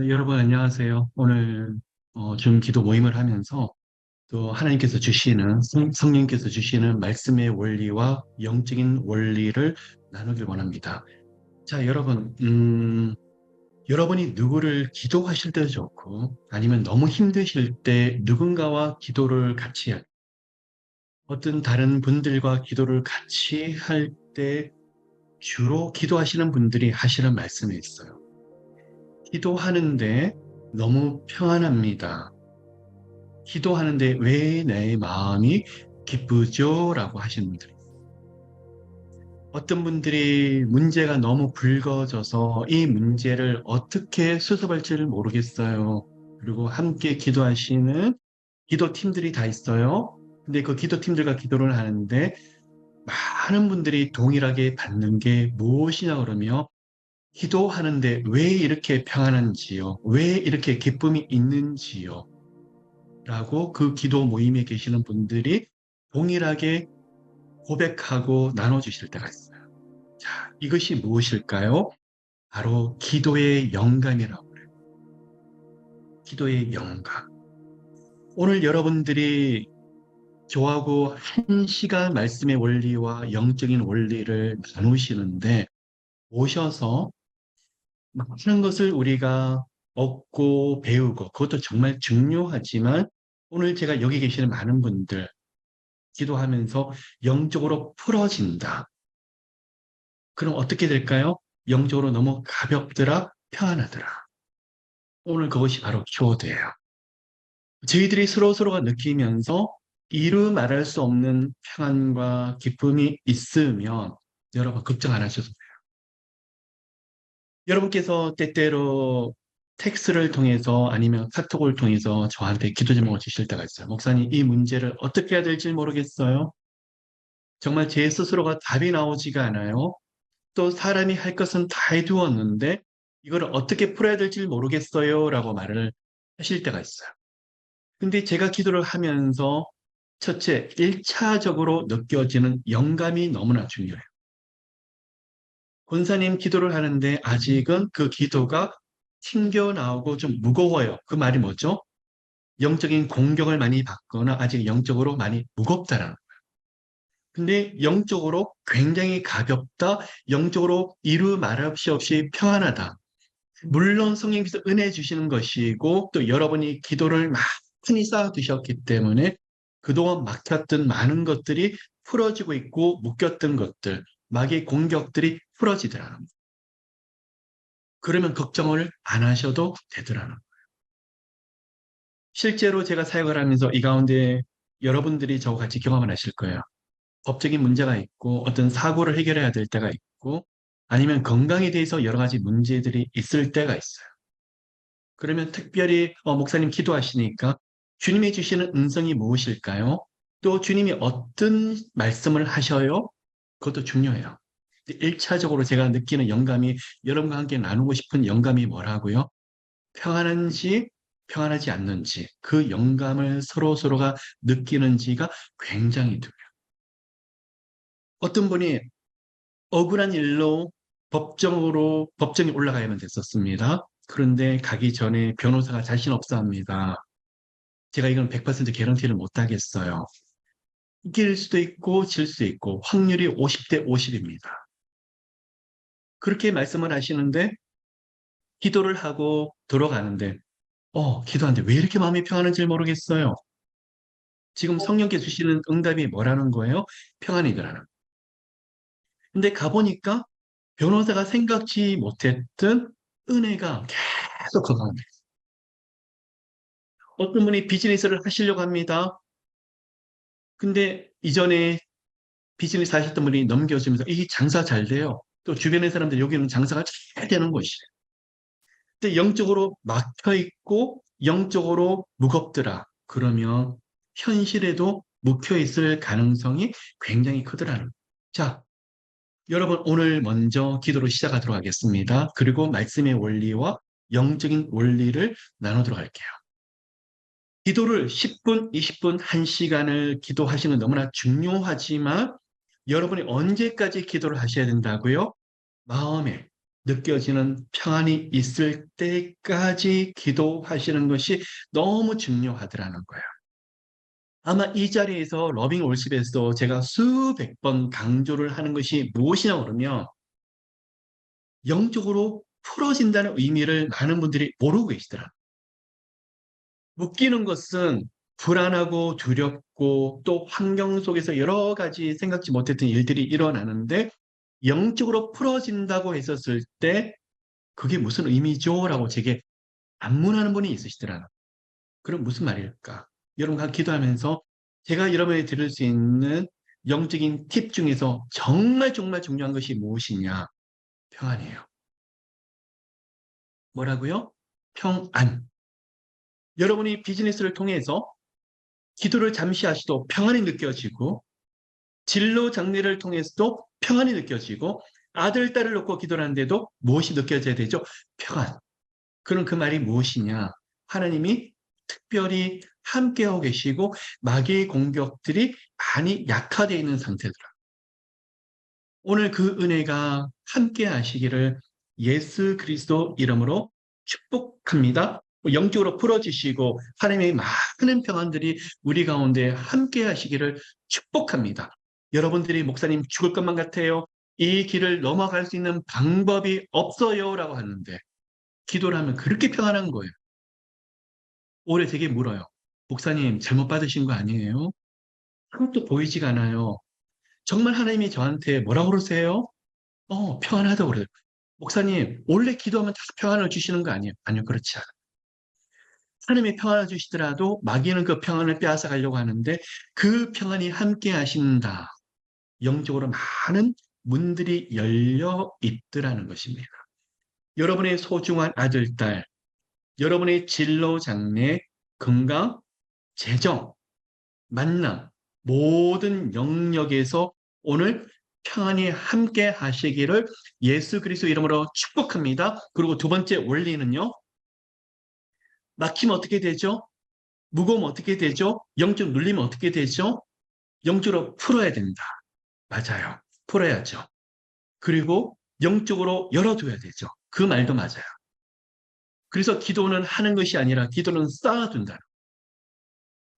네, 여러분 안녕하세요. 오늘 좀 기도 모임을 하면서 또 하나님께서 주시는 성령께서 주시는 말씀의 원리와 영적인 원리를 나누길 원합니다. 자, 여러분, 여러분이 누구를 기도하실 때도 좋고 아니면 너무 힘드실 때 누군가와 기도를 같이 할 어떤 다른 분들과 기도를 같이 할 때 주로 기도하시는 분들이 하시는 말씀이 있어요. 기도하는데 너무 평안합니다. 기도하는데 왜 내 마음이 기쁘죠? 라고 하시는 분들이 있어요. 어떤 분들이 문제가 너무 불거져서 이 문제를 어떻게 수습할지를 모르겠어요. 그리고 함께 기도하시는 기도팀들이 다 있어요. 근데 그 기도팀들과 기도를 하는데 많은 분들이 동일하게 받는 게 무엇이냐 그러면 기도하는데 왜 이렇게 평안한지요? 왜 이렇게 기쁨이 있는지요? 라고 그 기도 모임에 계시는 분들이 동일하게 고백하고 나눠주실 때가 있어요. 자, 이것이 무엇일까요? 바로 기도의 영감이라고 그래요. 기도의 영감. 오늘 여러분들이 저하고 한 시간 말씀의 원리와 영적인 원리를 나누시는데 오셔서 많은 것을 우리가 얻고 배우고 그것도 정말 중요하지만 오늘 제가 여기 계시는 많은 분들 기도하면서 영적으로 풀어진다. 그럼 어떻게 될까요? 영적으로 너무 가볍더라, 평안하더라. 오늘 그것이 바로 키워드예요. 저희들이 서로가 느끼면서 이루 말할 수 없는 평안과 기쁨이 있으면 여러분 걱정 안 하셔도 돼요. 여러분께서 때때로 텍스트를 통해서 아니면 카톡을 통해서 저한테 기도 제목을 주실 때가 있어요. 목사님, 이 문제를 어떻게 해야 될지 모르겠어요. 정말 제 스스로가 답이 나오지가 않아요. 또 사람이 할 것은 다 해두었는데 이걸 어떻게 풀어야 될지 모르겠어요. 라고 말을 하실 때가 있어요. 근데 제가 기도를 하면서 첫째, 1차적으로 느껴지는 영감이 너무나 중요해요. 권사님 기도를 하는데 아직은 그 기도가 튕겨나오고 좀 무거워요. 그 말이 뭐죠? 영적인 공격을 많이 받거나 아직 영적으로 많이 무겁다라는. 근데 영적으로 굉장히 가볍다, 영적으로 이루 말할 수 없이 평안하다. 물론 성령께서 은혜 주시는 것이고 또 여러분이 기도를 많이 쌓아두셨기 때문에 그동안 막혔던 많은 것들이 풀어지고 있고 묶였던 것들, 마귀의 공격들이 풀어지더라는 거예요. 그러면 걱정을 안 하셔도 되더라는 거예요. 실제로 제가 사역을 하면서 이 가운데 여러분들이 저와 같이 경험을 하실 거예요. 법적인 문제가 있고 어떤 사고를 해결해야 될 때가 있고 아니면 건강에 대해서 여러 가지 문제들이 있을 때가 있어요. 그러면 특별히 목사님 기도하시니까 주님이 주시는 음성이 무엇일까요? 또 주님이 어떤 말씀을 하셔요? 그것도 중요해요. 1차적으로 제가 느끼는 영감이 여러분과 함께 나누고 싶은 영감이 뭐라고요? 평안한지 평안하지 않는지 그 영감을 서로가 느끼는지가 굉장히 중요해요. 어떤 분이 억울한 일로 법정이 올라가야만 됐었습니다. 그런데 가기 전에 변호사가 자신 없어 합니다. 제가 이건 100% 개런티를 못 하겠어요. 이길 수도 있고 질 수도 있고 확률이 50대 50입니다. 그렇게 말씀을 하시는데 기도를 하고 들어가는데 기도하는데 왜 이렇게 마음이 평안한지 모르겠어요. 지금 성령께 주시는 응답이 뭐라는 거예요? 평안이더라는. 근데 가보니까 변호사가 생각지 못했던 은혜가 계속 거강합니다. 어떤 분이 비즈니스를 하시려고 합니다. 근데 이전에 비즈니스 하셨던 분이 넘겨주면서 이 장사 잘 돼요. 또 주변의 사람들 여기는 장사가 잘 되는 곳이에요. 근데 영적으로 막혀 있고 영적으로 무겁더라. 그러면 현실에도 묵혀 있을 가능성이 굉장히 크더라는 거예요. 자, 여러분 오늘 먼저 기도로 시작하도록 하겠습니다. 그리고 말씀의 원리와 영적인 원리를 나누도록 할게요. 기도를 10분, 20분, 1시간을 기도하시는 건 너무나 중요하지만 여러분이 언제까지 기도를 하셔야 된다고요? 마음에 느껴지는 평안이 있을 때까지 기도하시는 것이 너무 중요하더라는 거예요. 아마 이 자리에서 러빙 월십에서도 제가 수백 번 강조를 하는 것이 무엇이냐 그러면 영적으로 풀어진다는 의미를 많은 분들이 모르고 계시더라. 묶이는 것은 불안하고 두렵고 또 환경 속에서 여러 가지 생각지 못했던 일들이 일어나는데 영적으로 풀어진다고 했었을 때 그게 무슨 의미죠? 라고 제게 반문하는 분이 있으시더라고요. 그럼 무슨 말일까? 여러분과 기도하면서 제가 여러분에게 드릴 수 있는 영적인 팁 중에서 정말 정말 중요한 것이 무엇이냐? 평안이에요. 뭐라고요? 평안. 여러분이 비즈니스를 통해서 기도를 잠시 하시도 평안이 느껴지고 진로 장례를 통해서도 평안이 느껴지고 아들, 딸을 놓고 기도를 하는데도 무엇이 느껴져야 되죠? 평안. 그럼 그 말이 무엇이냐? 하나님이 특별히 함께하고 계시고 마귀의 공격들이 많이 약화되어 있는 상태더라. 오늘 그 은혜가 함께 하시기를 예수 그리스도 이름으로 축복합니다. 영적으로 풀어지시고 하나님의 많은 평안들이 우리 가운데 함께 하시기를 축복합니다. 여러분들이 목사님 죽을 것만 같아요. 이 길을 넘어갈 수 있는 방법이 없어요. 라고 하는데 기도를 하면 그렇게 평안한 거예요. 오래 되게 물어요. 목사님 잘못 받으신 거 아니에요? 그것도 보이지가 않아요. 정말 하나님이 저한테 뭐라고 그러세요? 평안하다고 그래요. 목사님, 원래 기도하면 다 평안을 주시는 거 아니에요? 아니요, 그렇지 않아요. 하나님이 평안을 주시더라도 마귀는 그 평안을 빼앗아 가려고 하는데 그 평안이 함께 하신다. 영적으로 많은 문들이 열려 있더라는 것입니다. 여러분의 소중한 아들, 딸, 여러분의 진로 장래, 건강, 재정, 만남, 모든 영역에서 오늘 평안히 함께 하시기를 예수 그리스도 이름으로 축복합니다. 그리고 두 번째 원리는요. 막히면 어떻게 되죠? 무거우면 어떻게 되죠? 영적 눌리면 어떻게 되죠? 영적으로 풀어야 된다. 맞아요. 풀어야죠. 그리고 영적으로 열어둬야 되죠. 그 말도 맞아요. 그래서 기도는 하는 것이 아니라 기도는 쌓아둔다.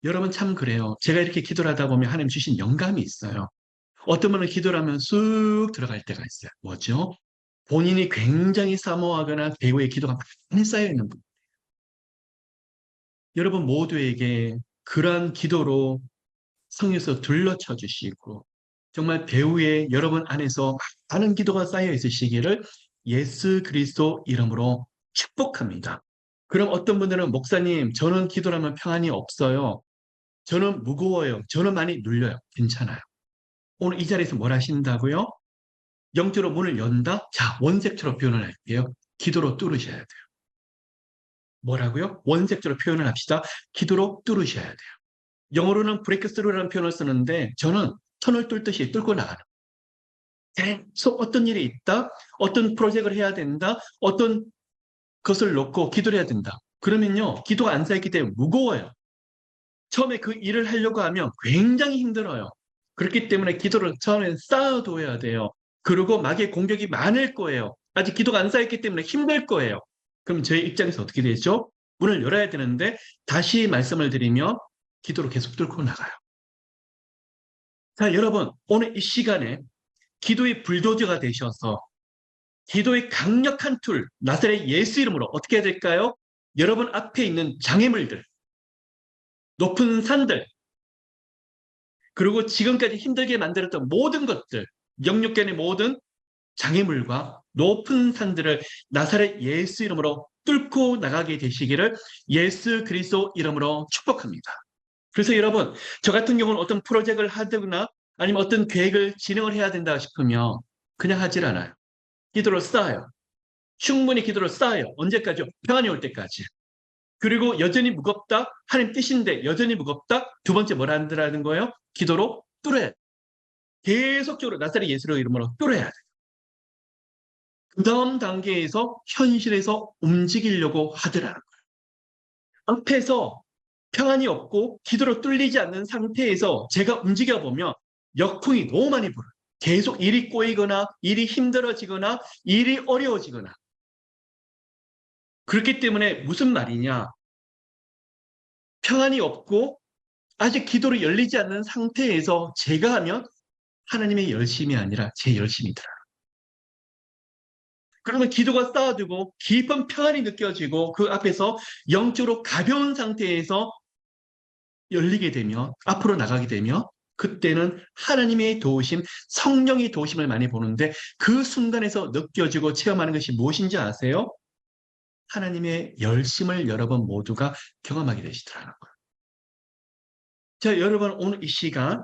여러분 참 그래요. 제가 이렇게 기도를 하다 보면 하나님 주신 영감이 있어요. 어떤 분은 기도를 하면 쑥 들어갈 때가 있어요. 뭐죠? 본인이 굉장히 사모하거나 배우의 기도가 많이 쌓여있는 분. 여러분 모두에게 그러한 기도로 성령에서 둘러쳐 주시고 정말 배우의 여러분 안에서 많은 기도가 쌓여 있으시기를 예수 그리스도 이름으로 축복합니다. 그럼 어떤 분들은 목사님 저는 기도를 하면 평안이 없어요. 저는 무거워요. 저는 많이 눌려요. 괜찮아요. 오늘 이 자리에서 뭘 하신다고요? 영적으로 문을 연다? 자, 원색처럼 표현을 할게요. 기도로 뚫으셔야 돼요. 뭐라고요? 원색적으로 표현을 합시다. 기도로 뚫으셔야 돼요. 영어로는 브레이크스루라는 표현을 쓰는데 저는 터널 뚫듯이 뚫고 나가는 계속 어떤 일이 있다, 어떤 프로젝트를 해야 된다, 어떤 것을 놓고 기도를 해야 된다. 그러면요, 기도가 안 쌓이기 때문에 무거워요. 처음에 그 일을 하려고 하면 굉장히 힘들어요. 그렇기 때문에 기도를 처음에 쌓아둬야 돼요. 그리고 마귀의 공격이 많을 거예요. 아직 기도가 안 쌓였기 때문에 힘들 거예요. 그럼 저희 입장에서 어떻게 되죠? 문을 열어야 되는데 다시 말씀을 드리면 기도로 계속 뚫고 나가요. 자, 여러분, 오늘 이 시간에 기도의 불도저가 되셔서 기도의 강력한 툴, 나사렛 예수 이름으로 어떻게 해야 될까요? 여러분 앞에 있는 장애물들, 높은 산들, 그리고 지금까지 힘들게 만들었던 모든 것들, 영육간의 모든 장애물과 높은 산들을 나사렛 예수 이름으로 뚫고 나가게 되시기를 예수 그리스도 이름으로 축복합니다. 그래서 여러분, 저 같은 경우는 어떤 프로젝트를 하거나 아니면 어떤 계획을 진행을 해야 된다 싶으면 그냥 하질 않아요. 기도를 쌓아요. 충분히 기도를 쌓아요. 언제까지요? 평안이 올 때까지. 그리고 여전히 무겁다? 하나님 뜻인데 여전히 무겁다? 두 번째 뭘 한다는 거예요? 기도로 뚫어야 돼. 계속적으로 나사렛 예수의 이름으로 뚫어야 돼. 그 다음 단계에서 현실에서 움직이려고 하더라는 거예요. 앞에서 평안이 없고 기도로 뚫리지 않는 상태에서 제가 움직여 보면 역풍이 너무 많이 불어요. 계속 일이 꼬이거나 일이 힘들어지거나 일이 어려워지거나. 그렇기 때문에 무슨 말이냐? 평안이 없고 아직 기도를 열리지 않는 상태에서 제가 하면 하나님의 열심이 아니라 제 열심이더라. 그러면 기도가 쌓아두고 깊은 평안이 느껴지고 그 앞에서 영적으로 가벼운 상태에서 열리게 되면, 앞으로 나가게 되면 그때는 하나님의 도우심, 성령의 도우심을 많이 보는데 그 순간에서 느껴지고 체험하는 것이 무엇인지 아세요? 하나님의 열심을 여러분 모두가 경험하게 되시더라는 거예요. 자, 여러분 오늘 이 시간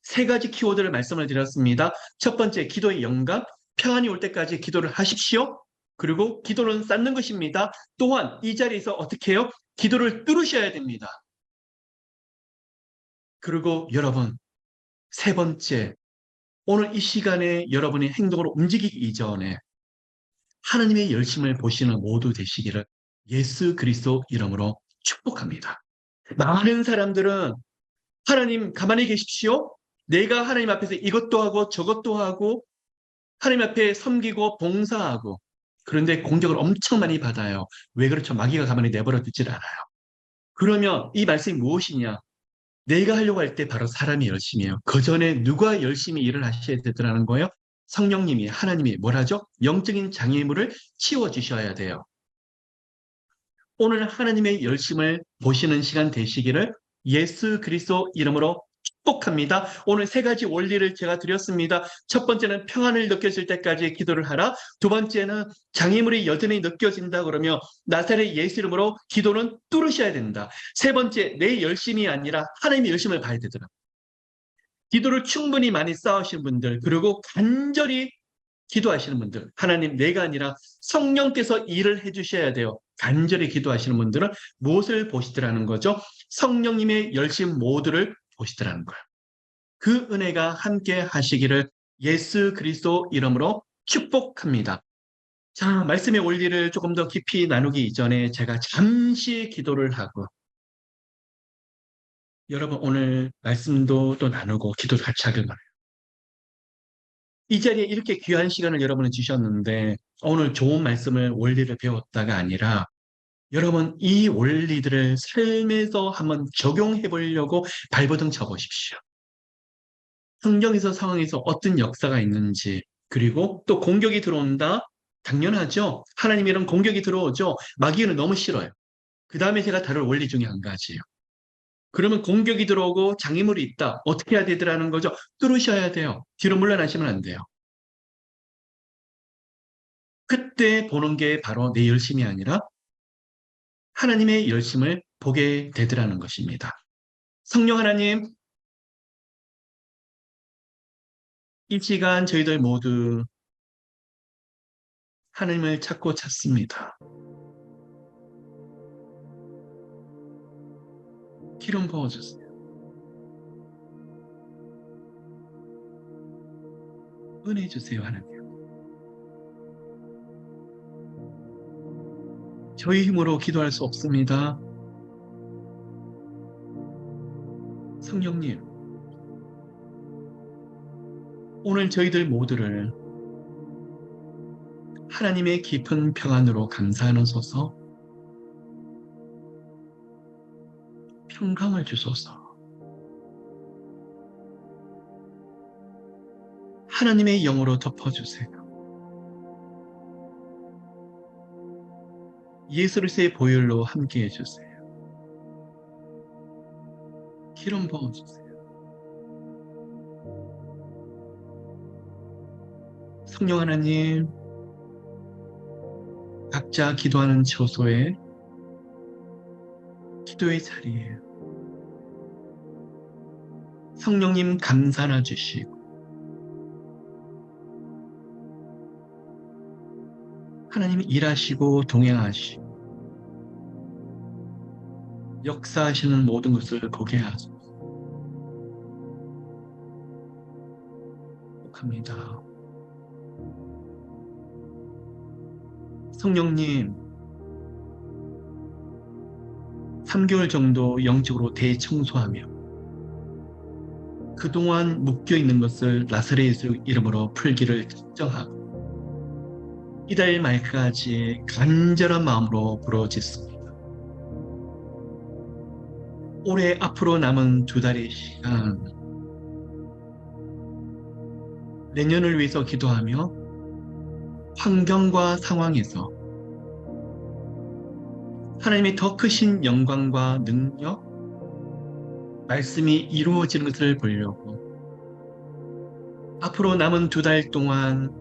세 가지 키워드를 말씀을 드렸습니다. 첫 번째, 기도의 영감, 평안이 올 때까지 기도를 하십시오. 그리고 기도는 쌓는 것입니다. 또한 이 자리에서 어떻게 해요? 기도를 뚫으셔야 됩니다. 그리고 여러분, 세 번째, 오늘 이 시간에 여러분의 행동으로 움직이기 이전에 하나님의 열심을 보시는 모두 되시기를 예수 그리스도 이름으로 축복합니다. 많은 사람들은 하나님 가만히 계십시오. 내가 하나님 앞에서 이것도 하고 저것도 하고 하나님 앞에 섬기고 봉사하고 그런데 공격을 엄청 많이 받아요. 왜 그렇죠? 마귀가 가만히 내버려 두질 않아요. 그러면 이 말씀이 무엇이냐? 내가 하려고 할 때 바로 사람이 열심히 해요. 그 전에 누가 열심히 일을 하셔야 되더라는 거예요? 성령님이, 하나님이 뭘 하죠? 영적인 장애물을 치워주셔야 돼요. 오늘 하나님의 열심을 보시는 시간 되시기를 예수 그리스도 이름으로 축복합니다. 오늘 세 가지 원리를 제가 드렸습니다. 첫 번째는 평안을 느껴질 때까지 기도를 하라. 두 번째는 장애물이 여전히 느껴진다 그러면 나사렛 예수 이름으로 기도는 뚫으셔야 된다. 세 번째, 내 열심이 아니라 하나님의 열심을 봐야 되더라. 기도를 충분히 많이 쌓으신 분들, 그리고 간절히 기도하시는 분들, 하나님 내가 아니라 성령께서 일을 해주셔야 돼요. 간절히 기도하시는 분들은 무엇을 보시더라는 거죠? 성령님의 열심 모두를 보시더라는 거예요. 그 은혜가 함께 하시기를 예수 그리스도 이름으로 축복합니다. 자, 말씀의 원리를 조금 더 깊이 나누기 이전에 제가 잠시 기도를 하고 여러분 오늘 말씀도 또 나누고 기도를 같이 하길 바라요. 이 자리에 이렇게 귀한 시간을 여러분은 주셨는데 오늘 좋은 말씀을 원리를 배웠다가 아니라 여러분 이 원리들을 삶에서 한번 적용해 보려고 발버둥 쳐 보십시오. 성경에서 상황에서 어떤 역사가 있는지 그리고 또 공격이 들어온다? 당연하죠. 하나님 이런 공격이 들어오죠. 마귀는 너무 싫어요. 그 다음에 제가 다룰 원리 중에 한 가지예요. 그러면 공격이 들어오고 장애물이 있다. 어떻게 해야 되더라는 거죠? 뚫으셔야 돼요. 뒤로 물러나시면 안 돼요. 그때 보는 게 바로 내 열심이 아니라 하나님의 열심을 보게 되더라는 것입니다. 성령 하나님, 이 시간 저희들 모두 하나님을 찾고 찾습니다. 기름 부어주세요. 은혜 주세요, 하나님. 저희 힘으로 기도할 수 없습니다. 성령님, 오늘 저희들 모두를 하나님의 깊은 평안으로 감사하소서, 평강을 주소서, 하나님의 영으로 덮어주세요. 예수 그리스도의 보혈로 함께해 주세요. 기름 부어주세요. 성령 하나님, 각자 기도하는 처소에 기도의 자리에 성령님 감사나 주시고 하나님 일하시고 동행하시고 역사하시는 모든 것을 보게 하소서. 합니다. 성령님, 3개월 정도 영적으로 대청소하며 그동안 묶여 있는 것을 나사렛의 이름으로 풀기를 작정하고 이달 말까지 간절한 마음으로 부르짖습니다. 올해 앞으로 남은 2달의 시간, 내년을 위해서 기도하며 환경과 상황에서 하나님의 더 크신 영광과 능력, 말씀이 이루어지는 것을 보려고 앞으로 남은 2달 동안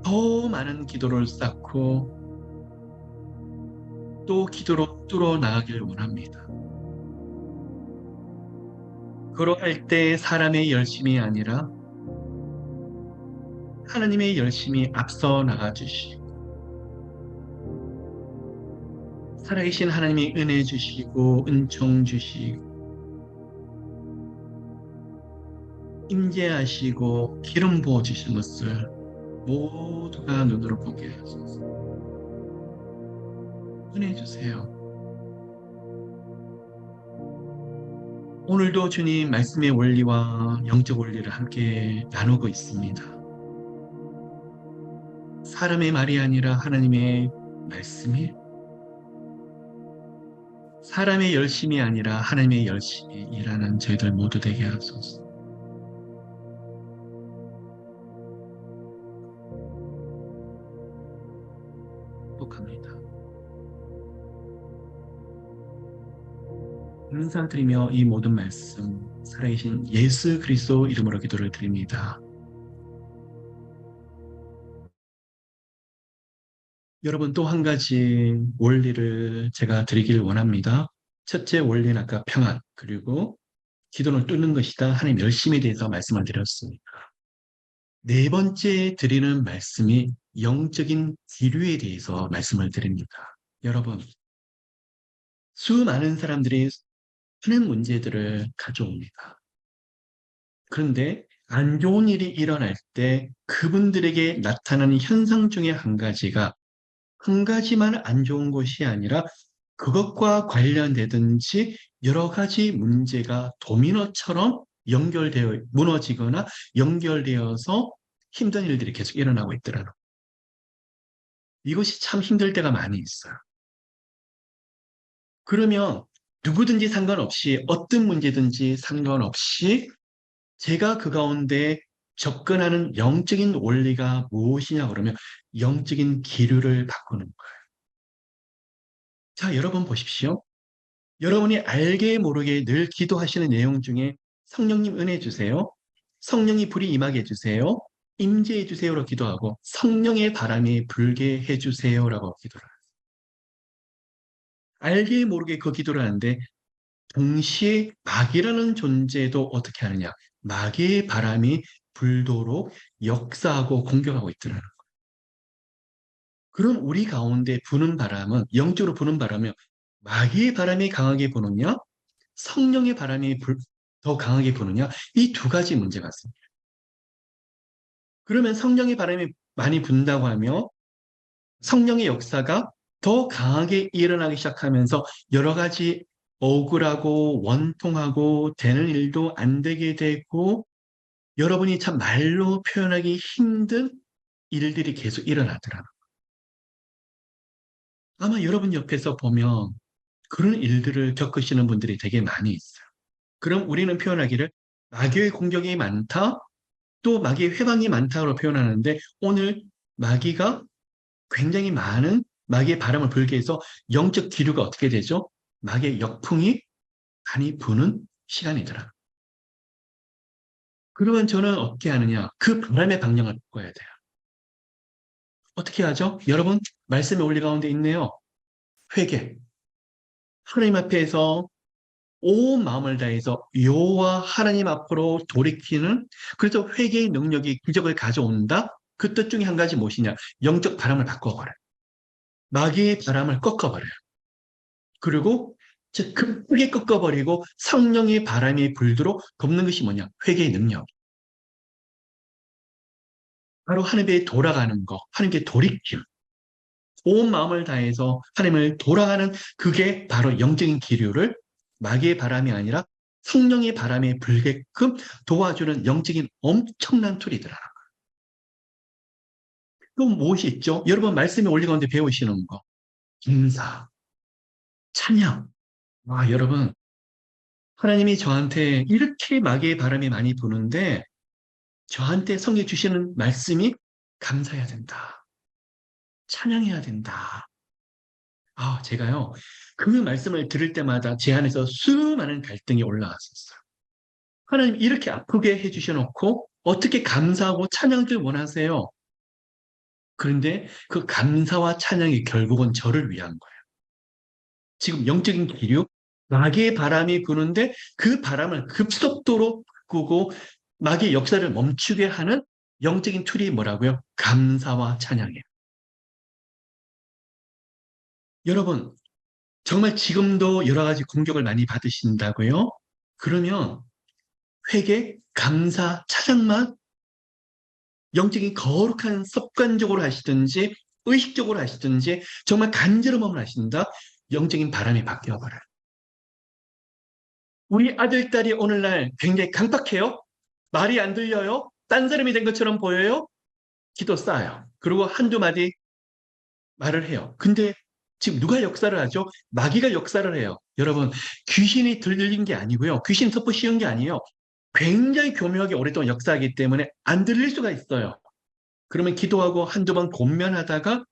더 많은 기도를 쌓고 또 기도로 뚫어 나가길 원합니다. 그러할 때 사람의 열심이 아니라 하나님의 열심이 앞서 나가 주시고 살아계신 하나님이 은혜 주시고 은총 주시고 임재하시고 기름 부어 주신 것을 모두가 눈으로 보게 하소서. 은혜 주세요. 오늘도 주님 말씀의 원리와 영적 원리를 함께 나누고 있습니다. 사람의 말이 아니라 하나님의 말씀이, 사람의 열심이 아니라 하나님의 열심히 일하는 저희들 모두 되게 하소서. 행복합니다. 감사드리며 이 모든 말씀 살아계신 예수 그리스도 이름으로 기도를 드립니다. 여러분, 또 한 가지 원리를 제가 드리길 원합니다. 첫째 원리는 아까 평안, 그리고 기도는 뚫는 것이다. 하나님 열심에 대해서 말씀을 드렸습니다. 네 번째 드리는 말씀이 영적인 기류에 대해서 말씀을 드립니다. 여러분, 수많은 사람들이 많은 문제들을 가져옵니다. 그런데 안 좋은 일이 일어날 때 그분들에게 나타나는 현상 중에 한 가지만 안 좋은 것이 아니라 그것과 관련되든지 여러 가지 문제가 도미노처럼 연결되어 무너지거나 연결되어서 힘든 일들이 계속 일어나고 있더라고요. 이것이 참 힘들 때가 많이 있어요. 그러면 누구든지 상관없이 어떤 문제든지 상관없이 제가 그 가운데 접근하는 영적인 원리가 무엇이냐 그러면 영적인 기류를 바꾸는 거예요. 자, 여러분 보십시오. 여러분이 알게 모르게 늘 기도하시는 내용 중에 성령님 은혜 주세요. 성령이 불이 임하게 해주세요. 임재해 주세요로 기도하고 성령의 바람이 불게 해주세요라고 기도를 해요. 알게 모르게 그 기도를 하는데 동시에 마귀라는 존재도 어떻게 하느냐. 마귀의 바람이 불도록 역사하고 공격하고 있더라는 거예요. 그럼 우리 가운데 부는 바람은 영적으로 부는 바람은 마귀의 바람이 강하게 부느냐 성령의 바람이 더 강하게 부느냐 이 두 가지 문제가 있습니다. 그러면 성령의 바람이 많이 분다고 하며 성령의 역사가 더 강하게 일어나기 시작하면서 여러 가지 억울하고 원통하고 되는 일도 안 되게 되고 여러분이 참 말로 표현하기 힘든 일들이 계속 일어나더라고요. 아마 여러분 옆에서 보면 그런 일들을 겪으시는 분들이 되게 많이 있어요. 그럼 우리는 표현하기를 마귀의 공격이 많다, 또 마귀의 회방이 많다고 표현하는데 오늘 마귀가 굉장히 많은 마귀의 바람을 불게 해서 영적 기류가 어떻게 되죠? 마귀의 역풍이 많이 부는 시간이더라. 그러면 저는 어떻게 하느냐? 그 바람의 방향을 바꿔야 돼요. 어떻게 하죠? 여러분, 말씀의 원리 가운데 있네요. 회개. 하나님 앞에서 온 마음을 다해서 여호와 하나님 앞으로 돌이키는 그래서 회개의 능력이 기적을 가져온다. 그 뜻 중에 한 가지 무엇이냐? 영적 바람을 바꿔버려요. 마귀의 바람을 꺾어버려요. 그리고 크게 꺾어버리고 성령의 바람이 불도록 덮는 것이 뭐냐? 회개의 능력. 바로 하나님께 돌아가는 거, 하나님께 돌이킴. 온 마음을 다해서 하나님을 돌아가는 그게 바로 영적인 기류를 마귀의 바람이 아니라 성령의 바람에 불게끔 도와주는 영적인 엄청난 툴이더라. 또 무엇이 있죠? 여러분 말씀에 올린 가운데 배우시는 거. 감사, 찬양. 와, 여러분, 하나님이 저한테 이렇게 마귀의 바람이 많이 부는데 저한테 성경 주시는 말씀이 감사해야 된다. 찬양해야 된다. 아, 제가요, 그 말씀을 들을 때마다 제 안에서 수많은 갈등이 올라왔었어요. 하나님 이렇게 아프게 해주셔놓고 어떻게 감사하고 찬양을 원하세요? 그런데 그 감사와 찬양이 결국은 저를 위한 거예요. 지금 영적인 기류, 마귀의 바람이 부는데 그 바람을 급속도로 바꾸고 마귀의 역사를 멈추게 하는 영적인 툴이 뭐라고요? 감사와 찬양이에요. 여러분, 정말 지금도 여러 가지 공격을 많이 받으신다고요? 그러면 회개, 감사, 찬양만 영적인 거룩한 습관적으로 하시든지 의식적으로 하시든지 정말 간절함으로 하신다? 영적인 바람이 바뀌어버려요. 우리 아들, 딸이 오늘날 굉장히 강박해요? 말이 안 들려요? 딴 사람이 된 것처럼 보여요? 기도 쌓아요. 그리고 한두 마디 말을 해요. 근데 지금 누가 역사를 하죠? 마귀가 역사를 해요. 여러분, 귀신이 들린 게 아니고요. 귀신 섭부 씌운 게 아니에요. 굉장히 교묘하게 오랫동안 역사하기 때문에 안 들릴 수가 있어요. 그러면 기도하고 한두 번 권면하다가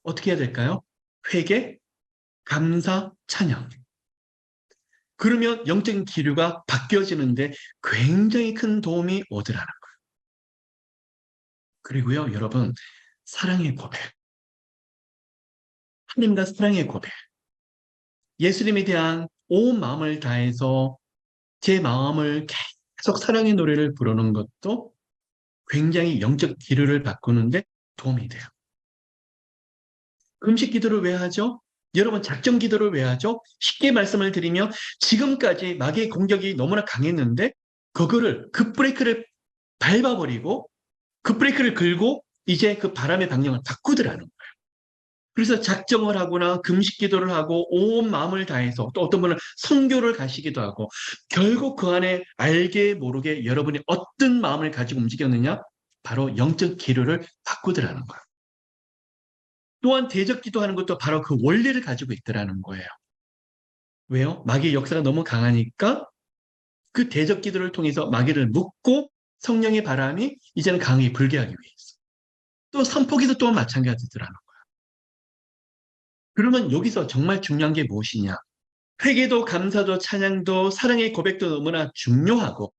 어떻게 해야 될까요? 회개, 감사, 찬양. 그러면 영적인 기류가 바뀌어지는데 굉장히 큰 도움이 오더라는 거예요. 그리고요, 여러분, 사랑의 고백. 하나님과 사랑의 고백. 예수님에 대한 온 마음을 다해서 제 마음을 계속 사랑의 노래를 부르는 것도 굉장히 영적 기류를 바꾸는데 도움이 돼요. 금식 기도를 왜 하죠? 여러분 작정 기도를 왜 하죠? 쉽게 말씀을 드리면 지금까지 마귀의 공격이 너무나 강했는데 그거를 급브레이크를 밟아버리고 급브레이크를 걸고 이제 그 바람의 방향을 바꾸더라는 거예요. 그래서 작정을 하거나 금식 기도를 하고 온 마음을 다해서 또 어떤 분은 선교를 가시기도 하고 결국 그 안에 알게 모르게 여러분이 어떤 마음을 가지고 움직였느냐? 바로 영적 기류를 바꾸더라는 거예요. 또한 대적 기도하는 것도 바로 그 원리를 가지고 있더라는 거예요. 왜요? 마귀의 역사가 너무 강하니까 그 대적 기도를 통해서 마귀를 묶고 성령의 바람이 이제는 강하게 불게 하기 위해서. 또 선포기도 또한 마찬가지더라는 거예요. 그러면 여기서 정말 중요한 게 무엇이냐? 회개도 감사도 찬양도 사랑의 고백도 너무나 중요하고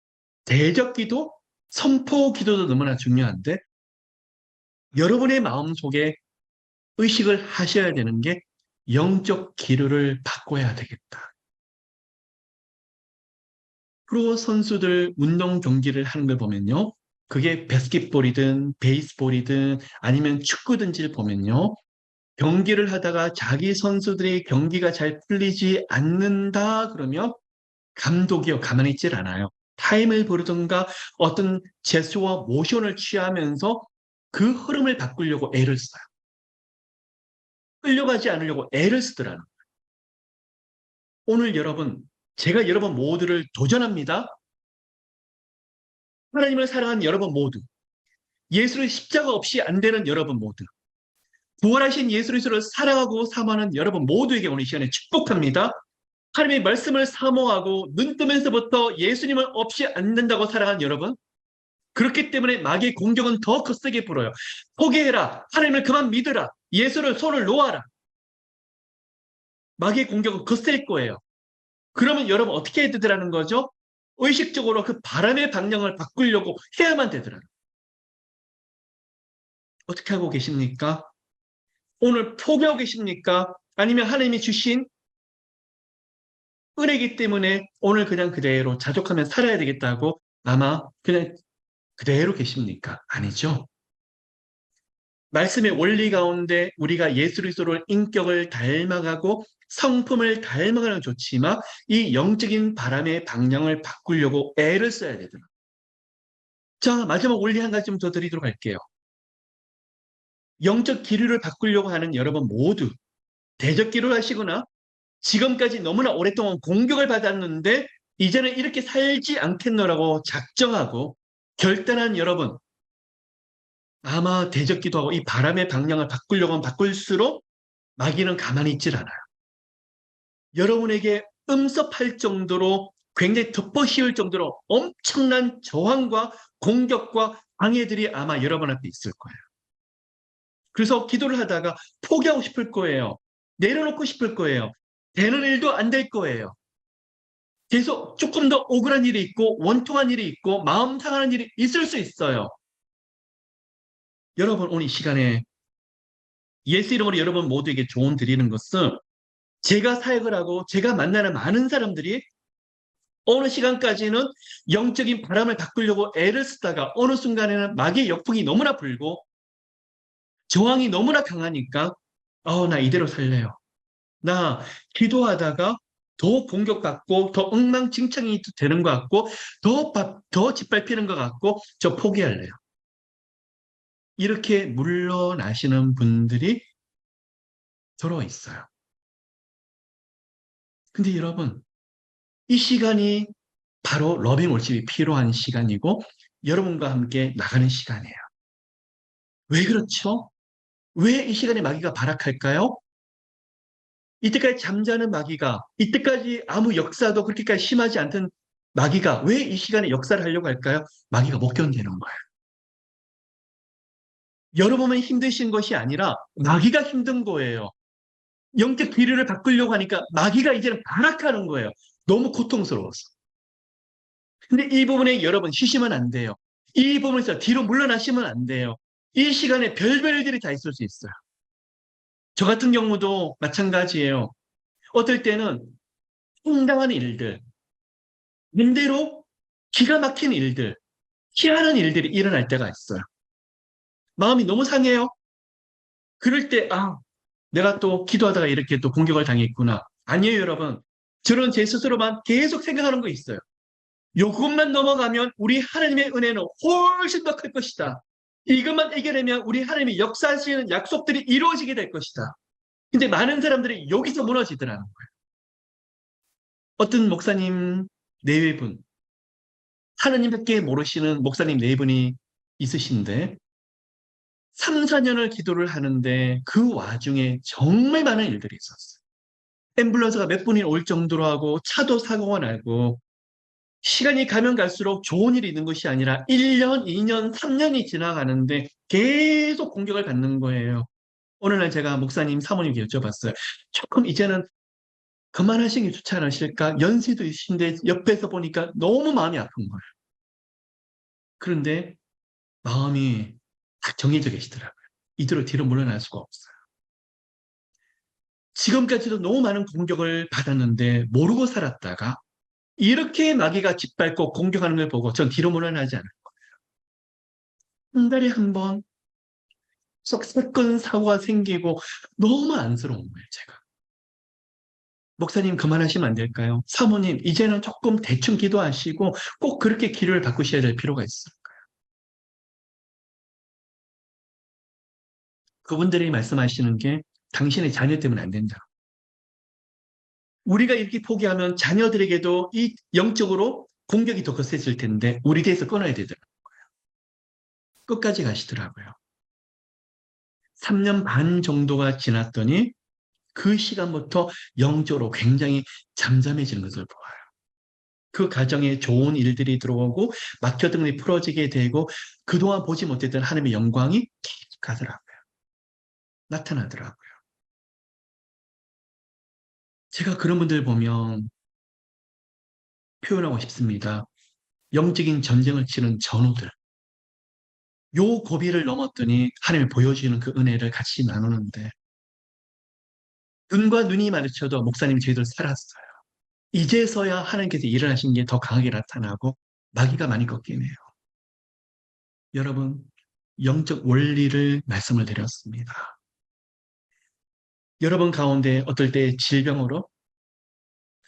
대적 기도, 선포 기도도 너무나 중요한데 여러분의 마음속에 의식을 하셔야 되는 게 영적 기류를 바꿔야 되겠다. 프로 선수들 운동 경기를 하는 걸 보면요. 그게 바스켓볼이든 베이스볼이든 아니면 축구든지를 보면요. 경기를 하다가 자기 선수들의 경기가 잘 풀리지 않는다 그러면 감독이요. 가만히 있질 않아요. 타임을 부르든가 어떤 제스처와 모션을 취하면서 그 흐름을 바꾸려고 애를 써요. 끌려가지 않으려고 애를 쓰더라는 거예요. 오늘 여러분, 제가 여러분 모두를 도전합니다. 하나님을 사랑하는 여러분 모두, 예수의 십자가 없이 안 되는 여러분 모두, 부활하신 예수 그리스도를 사랑하고 사모하는 여러분 모두에게 오늘 이 시간에 축복합니다. 하나님의 말씀을 사모하고 눈 뜨면서부터 예수님을 없이 안 된다고 사랑하는 여러분, 그렇기 때문에 마귀의 공격은 더 거세게 불어요. 포기해라. 하나님을 그만 믿으라. 예수를 손을 놓아라. 마귀의 공격은 거셀 거예요. 그러면 여러분 어떻게 해야 되더라는 거죠? 의식적으로 그 바람의 방향을 바꾸려고 해야만 되더라는 거예요. 어떻게 하고 계십니까? 오늘 포기하고 계십니까? 아니면 하나님이 주신 은혜이기 때문에 오늘 그냥 그대로 자족하며 살아야 되겠다고 아마 그냥 그대로 계십니까? 아니죠. 말씀의 원리 가운데 우리가 예수 그리스도를 인격을 닮아가고 성품을 닮아가는 건 좋지만 이 영적인 바람의 방향을 바꾸려고 애를 써야 되더라. 자, 마지막 원리 한 가지 좀 더 드리도록 할게요. 영적 기류를 바꾸려고 하는 여러분 모두 대적 기류를 하시거나 지금까지 너무나 오랫동안 공격을 받았는데 이제는 이렇게 살지 않겠노라고 작정하고 결단한 여러분, 아마 대적기도 하고 이 바람의 방향을 바꾸려고 하면 바꿀수록 마귀는 가만히 있질 않아요. 여러분에게 음습할 정도로 굉장히 덮어 씌울 정도로 엄청난 저항과 공격과 방해들이 아마 여러분 앞에 있을 거예요. 그래서 기도를 하다가 포기하고 싶을 거예요. 내려놓고 싶을 거예요. 되는 일도 안 될 거예요. 계속 조금 더 억울한 일이 있고 원통한 일이 있고 마음 상하는 일이 있을 수 있어요. 여러분 오늘 이 시간에 예수 이름으로 여러분 모두에게 조언 드리는 것은 제가 사역을 하고 제가 만나는 많은 사람들이 어느 시간까지는 영적인 바람을 바꾸려고 애를 쓰다가 어느 순간에는 마귀의 역풍이 너무나 불고 저항이 너무나 강하니까 나 이대로 살래요. 나 기도하다가 더 공격받고 더 엉망진창이 되는 것 같고 더 짓밟히는 것 같고 저 포기할래요. 이렇게 물러나시는 분들이 들어 있어요. 근데 여러분 이 시간이 바로 러빙 월십이 필요한 시간이고 여러분과 함께 나가는 시간이에요. 왜 그렇죠? 왜 이 시간에 마귀가 발악할까요? 이때까지 잠자는 마귀가, 이때까지 아무 역사도 그렇게까지 심하지 않던 마귀가 왜 이 시간에 역사를 하려고 할까요? 마귀가 못 견디는 거예요. 여러분만 힘드신 것이 아니라 마귀가 힘든 거예요. 영적 기류를 바꾸려고 하니까 마귀가 이제는 발악하는 거예요. 너무 고통스러워서. 근데 이 부분에 여러분 쉬시면 안 돼요. 이 부분에서 뒤로 물러나시면 안 돼요. 이 시간에 별별 일들이 다 있을 수 있어요. 저 같은 경우도 마찬가지예요. 어떨 때는 황당한 일들, 반대로 기가 막힌 일들, 희한한 일들이 일어날 때가 있어요. 마음이 너무 상해요. 그럴 때, 내가 또 기도하다가 이렇게 또 공격을 당했구나. 아니에요, 여러분. 저는 제 스스로만 계속 생각하는 거 있어요. 요것만 넘어가면 우리 하나님의 은혜는 훨씬 더 클 것이다. 이것만 이겨내면 우리 하나님이 역사하시는 약속들이 이루어지게 될 것이다. 근데 많은 사람들이 여기서 무너지더라는 거예요. 어떤 목사님 네 분, 하나님밖에 모르시는 목사님 네 분이 있으신데 3, 4년을 기도를 하는데 그 와중에 정말 많은 일들이 있었어요. 앰뷸런스가 몇 분이 올 정도로 하고 차도 사고가 나고 시간이 가면 갈수록 좋은 일이 있는 것이 아니라 1년, 2년, 3년이 지나가는데 계속 공격을 받는 거예요. 어느 날 제가 목사님, 사모님께 여쭤봤어요. 조금 이제는 그만하시는 게 좋지 않으실까? 연세도 있으신데 옆에서 보니까 너무 마음이 아픈 거예요. 그런데 마음이 딱 정해져 계시더라고요. 이대로 뒤로 물러날 수가 없어요. 지금까지도 너무 많은 공격을 받았는데 모르고 살았다가 이렇게 마귀가 짓밟고 공격하는 걸 보고 전 뒤로 물러나지 않을 거예요. 한 달에 한 번 사건 사고가 생기고 너무 안쓰러운 거예요, 제가. 목사님 그만하시면 안 될까요? 사모님 이제는 조금 대충 기도하시고 꼭 그렇게 기도를 바꾸셔야 될 필요가 있어요. 그분들이 말씀하시는 게 당신의 자녀 때문에 안 된다. 우리가 이렇게 포기하면 자녀들에게도 이 영적으로 공격이 더 거세질 텐데 우리 뒤에서 끊어야 되더라고요. 끝까지 가시더라고요. 3년 반 정도가 지났더니 그 시간부터 영적으로 굉장히 잠잠해지는 것을 보아요. 그 가정에 좋은 일들이 들어오고 막혀든 일이 풀어지게 되고 그동안 보지 못했던 하나님의 영광이 계속 가더라고요. 나타나더라고요. 제가 그런 분들 보면 표현하고 싶습니다. 영적인 전쟁을 치는 전우들. 요 고비를 넘었더니 하나님이 보여주는 그 은혜를 같이 나누는데 눈과 눈이 마주쳐도 목사님이 저희들 살았어요. 이제서야 하나님께서 일어나신 게 더 강하게 나타나고 마귀가 많이 꺾이네요. 여러분, 영적 원리를 말씀을 드렸습니다. 여러분 가운데 어떨 때 질병으로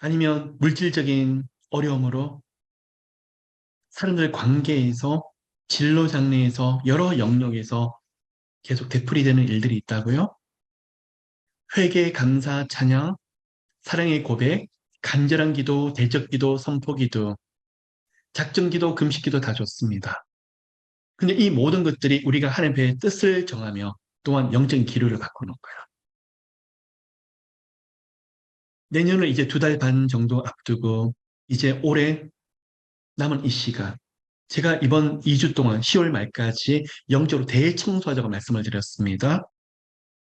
아니면 물질적인 어려움으로 사람들 관계에서 진로 장래에서 여러 영역에서 계속 되풀이되는 일들이 있다고요? 회개, 감사, 찬양, 사랑의 고백, 간절한 기도, 대적 기도, 선포 기도, 작정 기도, 금식 기도 다 좋습니다. 근데 이 모든 것들이 우리가 하나님의 뜻을 정하며 또한 영적인 기류를 바꾸는 거예요. 내년을 이제 2달 반 정도 앞두고 이제 올해 남은 이 시간, 제가 이번 2주 동안 10월 말까지 영적으로 대청소하자고 말씀을 드렸습니다.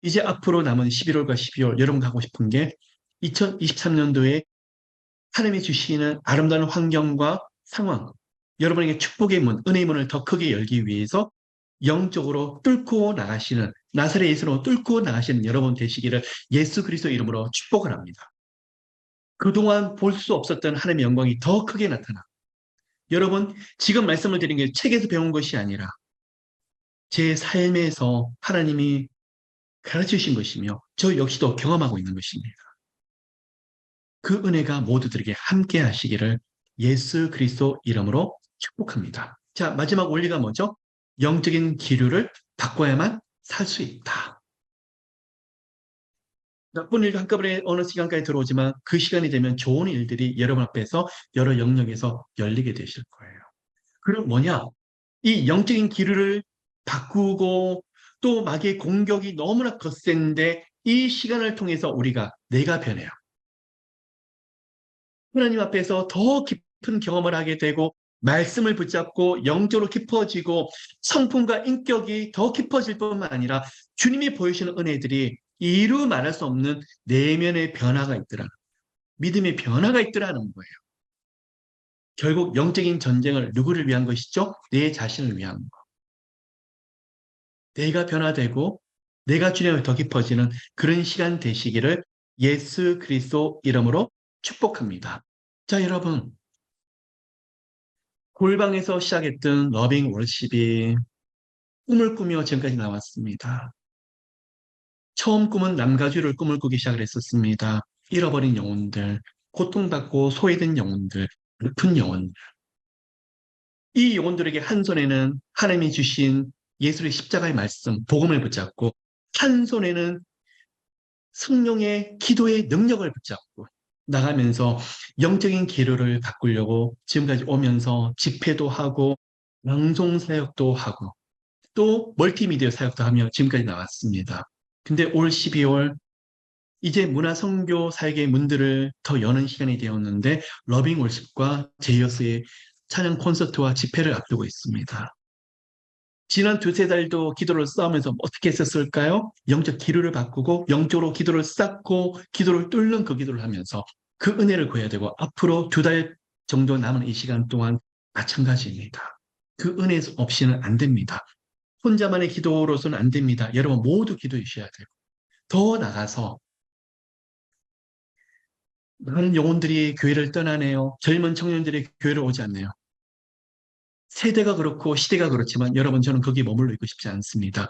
이제 앞으로 남은 11월과 12월 여러분과 하고 싶은 게 2023년도에 하나님이 주시는 아름다운 환경과 상황, 여러분에게 축복의 문, 은혜의 문을 더 크게 열기 위해서 영적으로 뚫고 나가시는, 나사렛 예수로 뚫고 나가시는 여러분 되시기를 예수 그리스도 이름으로 축복을 합니다. 그동안 볼 수 없었던 하나님의 영광이 더 크게 나타나. 여러분, 지금 말씀을 드린 게 책에서 배운 것이 아니라 제 삶에서 하나님이 가르쳐 주신 것이며 저 역시도 경험하고 있는 것입니다. 그 은혜가 모두들에게 함께 하시기를 예수 그리스도 이름으로 축복합니다. 자, 마지막 원리가 뭐죠? 영적인 기류를 바꿔야만 살 수 있다. 나쁜 일도 한꺼번에 어느 시간까지 들어오지만 그 시간이 되면 좋은 일들이 여러분 앞에서 여러 영역에서 열리게 되실 거예요. 그럼 뭐냐? 이 영적인 기류를 바꾸고 또 마귀의 공격이 너무나 거센데 이 시간을 통해서 우리가 내가 변해요. 하나님 앞에서 더 깊은 경험을 하게 되고 말씀을 붙잡고 영적으로 깊어지고 성품과 인격이 더 깊어질 뿐만 아니라 주님이 보여주시는 은혜들이 이루 말할 수 없는 내면의 변화가 있더라. 믿음의 변화가 있더라는 거예요. 결국 영적인 전쟁을 누구를 위한 것이죠? 내 자신을 위한 거. 내가 변화되고 내가 주님을 더 깊어지는 그런 시간 되시기를 예수 그리스도 이름으로 축복합니다. 자, 여러분. 골방에서 시작했던 러빙 월십이 꿈을 꾸며 지금까지 나왔습니다. 처음 꿈은 남가주를 꿈을 꾸기 시작을 했었습니다. 잃어버린 영혼들, 고통받고 소외된 영혼들, 아픈 영혼들. 이 영혼들에게 한 손에는 하나님이 주신 예수의 십자가의 말씀, 복음을 붙잡고 한 손에는 성령의 기도의 능력을 붙잡고 나가면서 영적인 기류를 바꾸려고 지금까지 오면서 집회도 하고 방송 사역도 하고 또 멀티미디어 사역도 하며 지금까지 나왔습니다. 근데 올 12월 이제 문화선교 사역의 문들을 더 여는 시간이 되었는데 러빙 월십과 제이어스의 찬양 콘서트와 집회를 앞두고 있습니다. 지난 2~3달도 기도를 쌓으면서 어떻게 했었을까요? 영적 기류를 바꾸고 영적으로 기도를 쌓고 기도를 뚫는 그 기도를 하면서 그 은혜를 구해야 되고 앞으로 2달 정도 남은 이 시간 동안 마찬가지입니다. 그 은혜 없이는 안 됩니다. 혼자만의 기도로서는 안 됩니다. 여러분 모두 기도해 주셔야 되고 더 나가서 많은 영혼들이 교회를 떠나네요. 젊은 청년들이 교회를 오지 않네요. 세대가 그렇고 시대가 그렇지만 여러분 저는 거기에 머물러 있고 싶지 않습니다.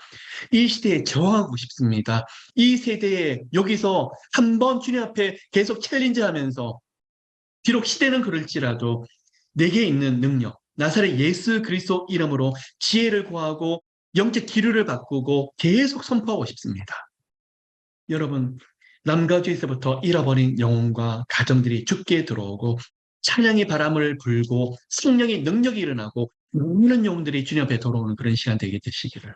이 시대에 저항하고 싶습니다. 이 세대에 여기서 한번 주님 앞에 계속 챌린지하면서 비록 시대는 그럴지라도 내게 있는 능력, 나사렛 예수 그리스도 이름으로 지혜를 구하고 영적 기류를 바꾸고 계속 선포하고 싶습니다. 여러분 남가주에서부터 잃어버린 영혼과 가정들이 죽게 들어오고 찬양의 바람을 불고 성령의 능력이 일어나고 많은 영혼들이 주님 앞에 돌아오는 그런 시간 되게 되시기를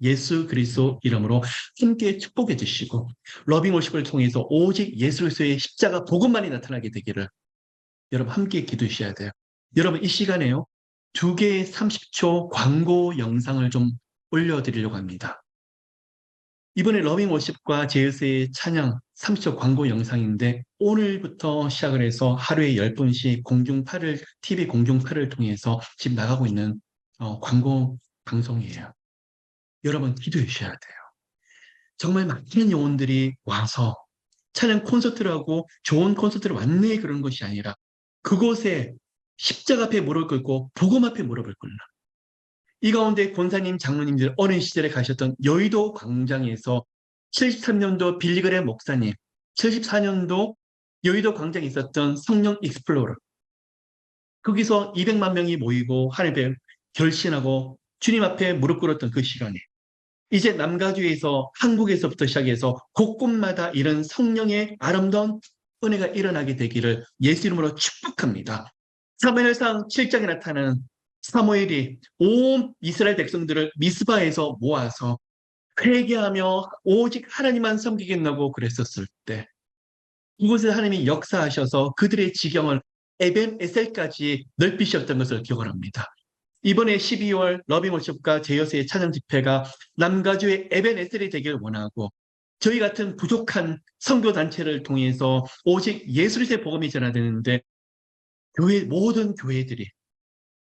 예수 그리스도 이름으로 함께 축복해 주시고 러빙 월십을 통해서 오직 예수 그리스도의 십자가 복음만이 나타나게 되기를 여러분 함께 기도해 주셔야 돼요. 여러분 이 시간에요 2개의 30초 광고 영상을 좀 올려드리려고 합니다. 이번에 러빙 월십과 제이어스의 찬양 30초 광고 영상인데 오늘부터 시작을 해서 하루에 10분씩 공중파를 TV 공중파를 통해서 지금 나가고 있는 광고 방송이에요. 여러분 기도해 주셔야 돼요. 정말 많은 영혼들이 와서 찬양 콘서트를 하고 좋은 콘서트를 왔네 그런 것이 아니라 그곳에 십자가 앞에 무릎을 꿇고 복음 앞에 무릎을 꿇는 이 가운데 권사님, 장로님들 어린 시절에 가셨던 여의도 광장에서 73년도 빌리그레 목사님, 74년도 여의도 광장에 있었던 성령 익스플로러 거기서 200만 명이 모이고 하나님께 결신하고 주님 앞에 무릎 꿇었던 그 시간에 이제 남가주에서 한국에서부터 시작해서 곳곳마다 이런 성령의 아름다운 은혜가 일어나게 되기를 예수 이름으로 축복합니다. 사무엘상 7장에 나타나는 사무엘이 온 이스라엘 백성들을 미스바에서 모아서 회개하며 오직 하나님만 섬기겠다고 그랬었을 때 이곳에 하나님이 역사하셔서 그들의 지경을 에벤 에셀까지 넓히셨던 것을 기억을 합니다. 이번에 12월 러빙워십과 제이어스의 찬양 집회가 남가주의 에벤 에셀이 되길 원하고 저희 같은 부족한 선교단체를 통해서 오직 예수의 복음이 전하되는데 모든 교회들이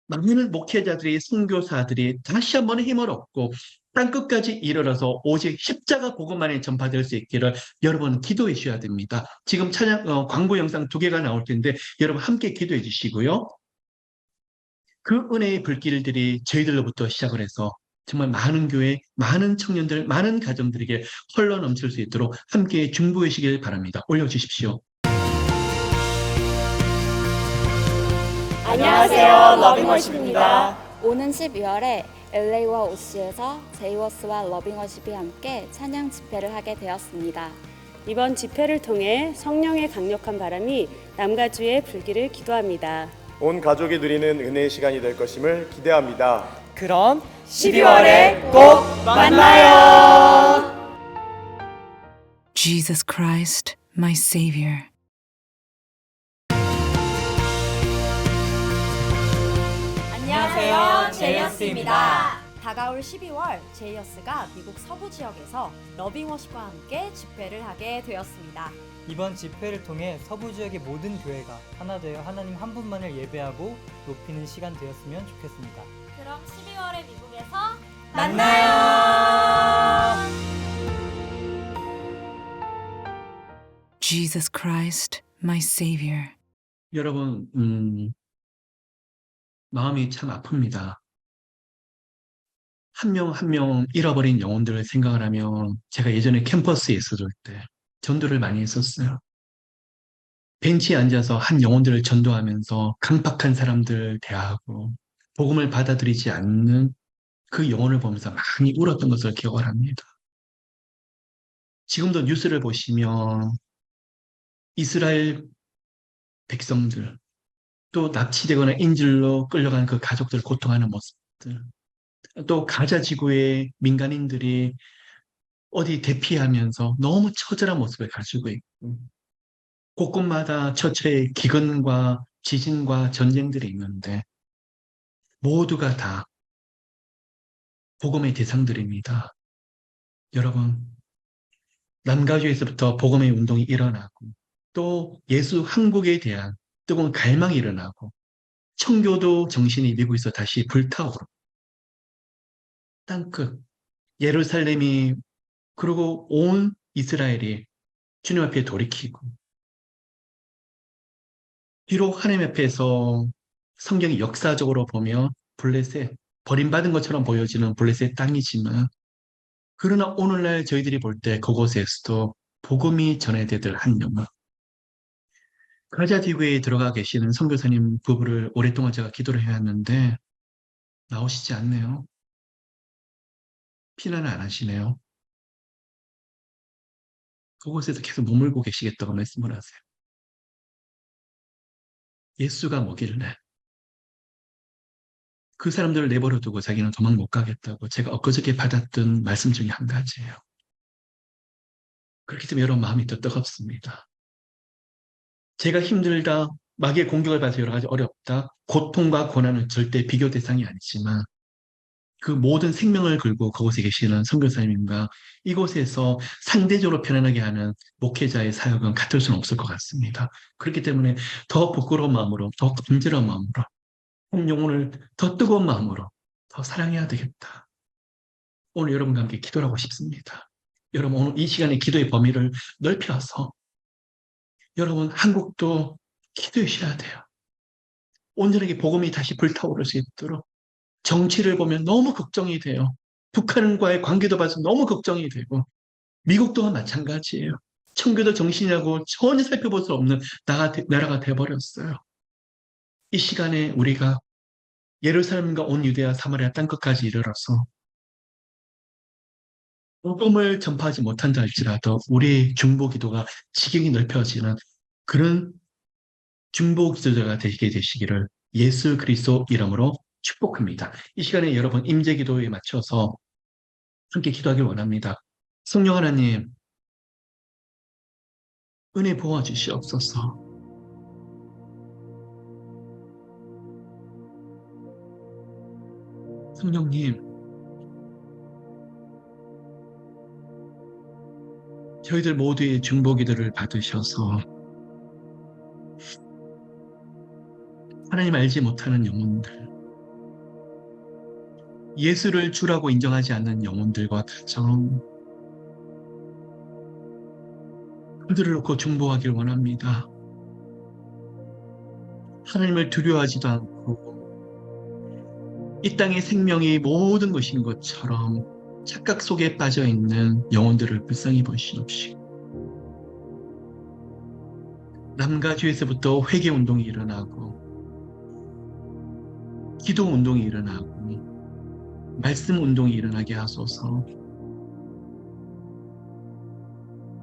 많은 목회자들이 선교사들이 다시 한번 힘을 얻고 땅끝까지 이르러서 오직 십자가 복음만이 전파될 수 있기를 여러분 기도해 주셔야 됩니다. 지금 찬양 광고 영상 2개가 나올 텐데 여러분 함께 기도해 주시고요. 그 은혜의 불길들이 저희들로부터 시작을 해서 정말 많은 교회, 많은 청년들, 많은 가정들에게 흘러 넘칠 수 있도록 함께 중보해 주시길 바랍니다. 올려주십시오. 안녕하세요, 러빙워십입니다. 오는 12월에 LA와 OC에서 제이워스와 러빙워십이 함께 찬양 집회를 하게 되었습니다. 이번 집회를 통해 성령의 강력한 바람이 남가주의 불기를 기도합니다. 온 가족이 누리는 은혜의 시간이 될 것임을 기대합니다. 그럼 12월에 꼭 만나요. Jesus Christ, my Savior. 안녕하세요, 제이어스입니다. 다가올 12월 제이어스가 미국 서부 지역에서 러빙워십과 함께 집회를 하게 되었습니다. 이번 집회를 통해 서부 지역의 모든 교회가 하나 되어 하나님 한 분만을 예배하고 높이는 시간 되었으면 좋겠습니다. 그럼 12월에 미국에서 만나요. Jesus Christ, my Savior. 여러분, 마음이 참 아픕니다. 한 명 한 명 잃어버린 영혼들을 생각을 하면 제가 예전에 캠퍼스에 있었을 때 전도를 많이 했었어요. 벤치에 앉아서 한 영혼들을 전도하면서 강박한 사람들 대하고 복음을 받아들이지 않는 그 영혼을 보면서 많이 울었던 것을 기억을 합니다. 지금도 뉴스를 보시면 이스라엘 백성들 또 납치되거나 인질로 끌려간 그 가족들 고통하는 모습들 또 가자 지구의 민간인들이 어디 대피하면서 너무 처절한 모습을 가지고 있고 곳곳마다 처처의 기근과 지진과 전쟁들이 있는데 모두가 다 복음의 대상들입니다. 여러분, 남가주에서부터 복음의 운동이 일어나고 또 예수 한국에 대한 뜨거운 갈망이 일어나고 청교도 정신이 미국에서 다시 불타오르고 땅끝 예루살렘이 그리고 온 이스라엘이 주님 앞에 돌이키고 비록 하나님 앞에서 성경이 역사적으로 보면 블레셋 버림받은 것처럼 보여지는 블레셋 땅이지만 그러나 오늘날 저희들이 볼 때 그곳에서도 복음이 전해되들 한 영혼 가자 지구에 들어가 계시는 선교사님 부부를 오랫동안 제가 기도를 해왔는데 나오시지 않네요. 피난을 안 하시네요. 그곳에서 계속 머물고 계시겠다고 말씀을 하세요. 예수가 뭐길래 그 사람들을 내버려 두고 자기는 도망 못 가겠다고 제가 엊그저께 받았던 말씀 중에 한 가지예요. 그렇기 때문에 여러분 마음이 더 뜨겁습니다. 제가 힘들다, 마귀의 공격을 받아서 여러 가지 어렵다, 고통과 고난은 절대 비교 대상이 아니지만 그 모든 생명을 걸고 그곳에 계시는 선교사님과 이곳에서 상대적으로 편안하게 하는 목회자의 사역은 같을 수는 없을 것 같습니다. 그렇기 때문에 더 부끄러운 마음으로, 더 간절한 마음으로, 한 영혼을 더 뜨거운 마음으로 더 사랑해야 되겠다. 오늘 여러분과 함께 기도를 하고 싶습니다. 여러분 오늘 이 시간에 기도의 범위를 넓혀서 여러분 한국도 기도해 주셔야 돼요. 온전하게 복음이 다시 불타오를 수 있도록 정치를 보면 너무 걱정이 돼요. 북한과의 관계도 봐서 너무 걱정이 되고 미국도 마찬가지예요. 청교도 정신이라고 전혀 살펴볼 수 없는 나라가 돼버렸어요. 이 시간에 우리가 예루살렘과 온 유대와 사마리아 땅끝까지 이르러서 복음을 전파하지 못한다 할지라도 우리의 중보 기도가 지경이 넓혀지는 그런 중보 기도자가 되게 되시기를 예수 그리스도 이름으로 축복합니다. 이 시간에 여러분 임재 기도에 맞춰서 함께 기도하길 원합니다. 성령 하나님, 은혜 부어 주시옵소서. 성령님, 저희들 모두의 중보 기도를 받으셔서 하나님 알지 못하는 영혼들, 예수를 주라고 인정하지 않는 영혼들과 가정, 그들을 놓고 중보하길 원합니다. 하나님을 두려워하지도 않고 이 땅의 생명이 모든 것인 것처럼 착각 속에 빠져 있는 영혼들을 불쌍히 보시옵시고, 남과 주에서부터 회개 운동이 일어나고 기도 운동이 일어나고 말씀 운동이 일어나게 하소서.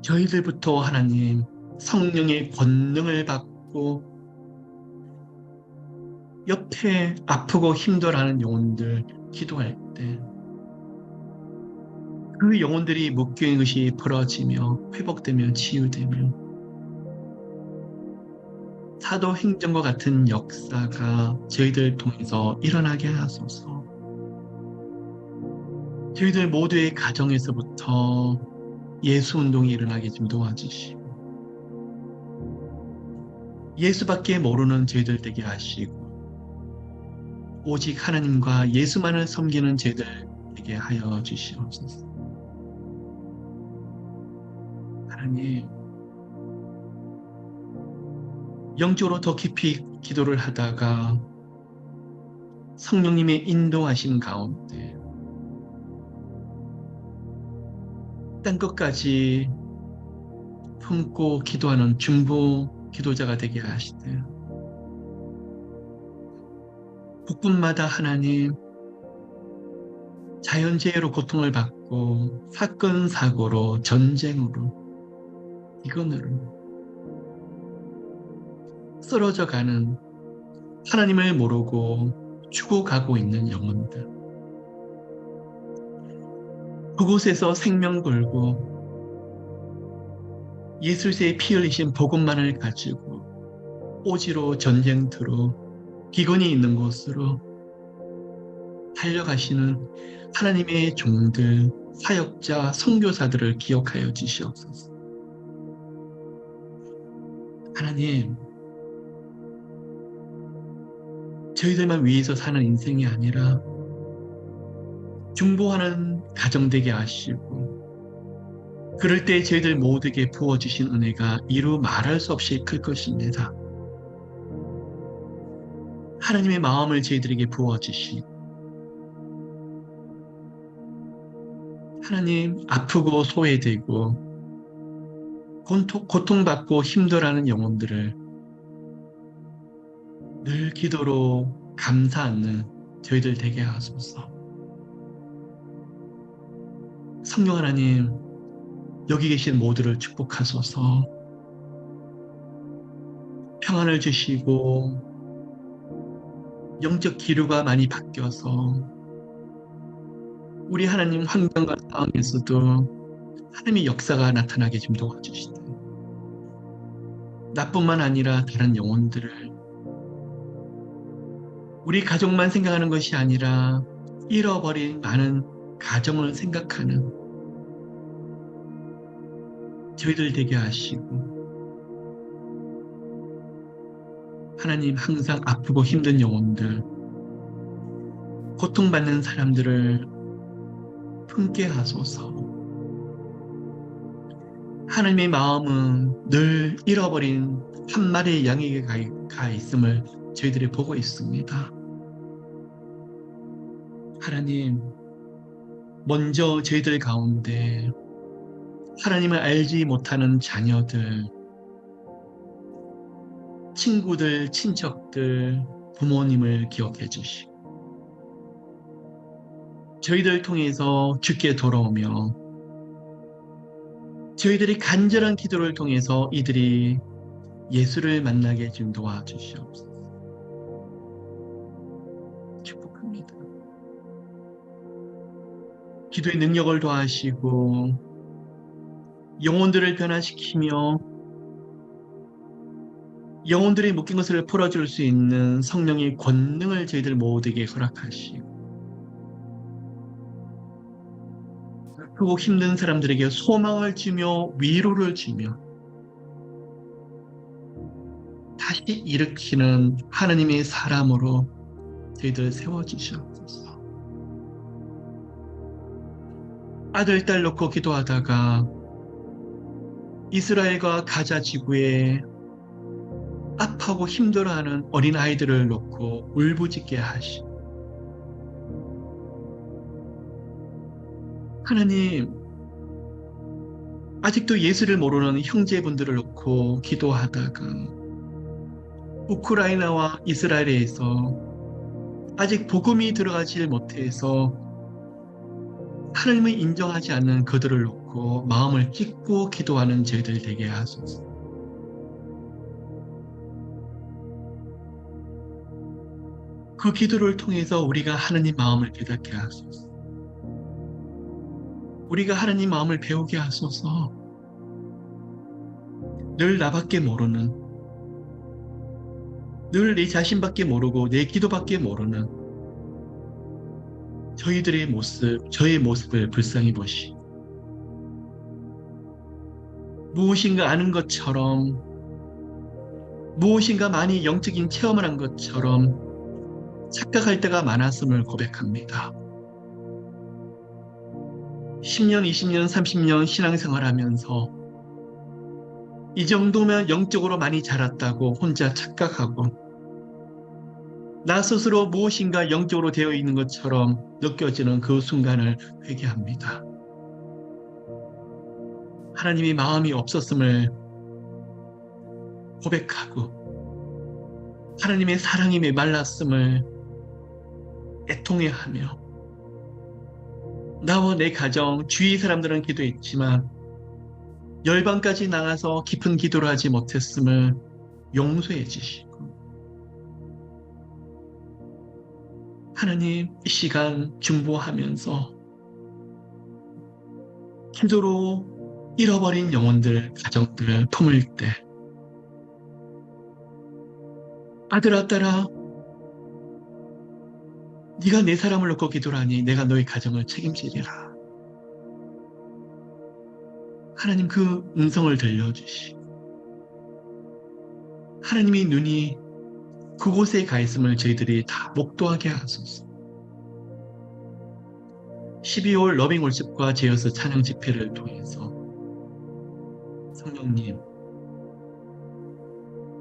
저희들부터 하나님 성령의 권능을 받고 옆에 아프고 힘들어하는 영혼들 기도할 때 그 영혼들이 묶여있는 것이 풀어지며 회복되며 치유되며 사도행전과 같은 역사가 저희들 통해서 일어나게 하소서. 저희들 모두의 가정에서부터 예수 운동이 일어나게 좀 도와주시고 예수밖에 모르는 저희들 되게 하시고 오직 하나님과 예수만을 섬기는 저희들 되게 하여 주시옵소서. 하나님, 영적으로 더 깊이 기도를 하다가 성령님의 인도하심 가운데 땅끝까지 품고 기도하는 중보 기도자가 되게 하시되 복분마다 하나님 자연재해로 고통을 받고 사건 사고로 전쟁으로 이건으로 쓰러져가는 하나님을 모르고 죽어가고 있는 영혼들, 그곳에서 생명 걸고 예수의 피 흘리신 복음만을 가지고 오지로 전쟁터로 기근이 있는 곳으로 달려가시는 하나님의 종들, 사역자, 선교사들을 기억하여 주시옵소서. 하나님, 저희들만 위해서 사는 인생이 아니라 중보하는 가정 되게 하시고 그럴 때 저희들 모두에게 부어주신 은혜가 이루 말할 수 없이 클 것입니다. 하나님의 마음을 저희들에게 부어주시고 하나님 아프고 소외되고 고통받고 힘들어하는 영혼들을 늘 기도로 감사 않는 저희들 되게 하소서. 성령 하나님, 여기 계신 모두를 축복하소서. 평안을 주시고 영적 기류가 많이 바뀌어서 우리 하나님 환경과 상황에서도 하나님의 역사가 나타나게 좀 도와주시되 나뿐만 아니라 다른 영혼들을 우리 가족만 생각하는 것이 아니라 잃어버린 많은 가정을 생각하는 저희들 되게 하시고 하나님 항상 아프고 힘든 영혼들, 고통받는 사람들을 품게 하소서. 하나님의 마음은 늘 잃어버린 한 마리의 양에게 가 있음을 저희들이 보고 있습니다. 하나님, 먼저 저희들 가운데 하나님을 알지 못하는 자녀들, 친구들, 친척들, 부모님을 기억해 주시고 저희들 통해서 주께 돌아오며 저희들이 간절한 기도를 통해서 이들이 예수를 만나게 좀 도와주시옵소서. 축복합니다. 기도의 능력을 더하시고 영혼들을 변화시키며 영혼들이 묶인 것을 풀어줄 수 있는 성령의 권능을 저희들 모두에게 허락하시고 그리고 힘든 사람들에게 소망을 주며 위로를 주며 다시 일으키는 하나님의 사람으로 저희들 세워주시옵소서. 아들, 딸 놓고 기도하다가 이스라엘과 가자 지구에 아파하고 힘들어하는 어린 아이들을 놓고 울부짖게 하시고 하나님, 아직도 예수를 모르는 형제분들을 놓고 기도하다가 우크라이나와 이스라엘에서 아직 복음이 들어가지 못해서 하나님을 인정하지 않는 그들을 놓고 마음을 찢고 기도하는 저희들 되게 하소서. 그 기도를 통해서 우리가 하나님 마음을 깨닫게 하소서. 우리가 하나님 마음을 배우게 하소서. 늘 나밖에 모르는, 늘 내 자신밖에 모르고 내 기도밖에 모르는 저희들의 모습, 저의 모습을 불쌍히 보시고 무엇인가 아는 것처럼 무엇인가 많이 영적인 체험을 한 것처럼 착각할 때가 많았음을 고백합니다. 10년, 20년, 30년 신앙생활하면서 이 정도면 영적으로 많이 자랐다고 혼자 착각하고 나 스스로 무엇인가 영적으로 되어 있는 것처럼 느껴지는 그 순간을 회개합니다. 하나님의 마음이 없었음을 고백하고 하나님의 사랑이 메말랐음을 애통해하며 나와 내 가정, 주위 사람들은 기도했지만 열방까지 나가서 깊은 기도를 하지 못했음을 용서해 주시고 하나님, 이 시간 중보하면서 기도로 잃어버린 영혼들, 가정들을 품을 때 아들아, 딸아, 네가 내 사람을 놓고 기도를 하니 내가 너의 가정을 책임지리라. 하나님 그 음성을 들려주시고 하나님의 눈이 그곳에 가 있음을 저희들이 다 목도하게 하소서. 12월 러빙 월십과 제어스 찬양 집회를 통해서 성령님,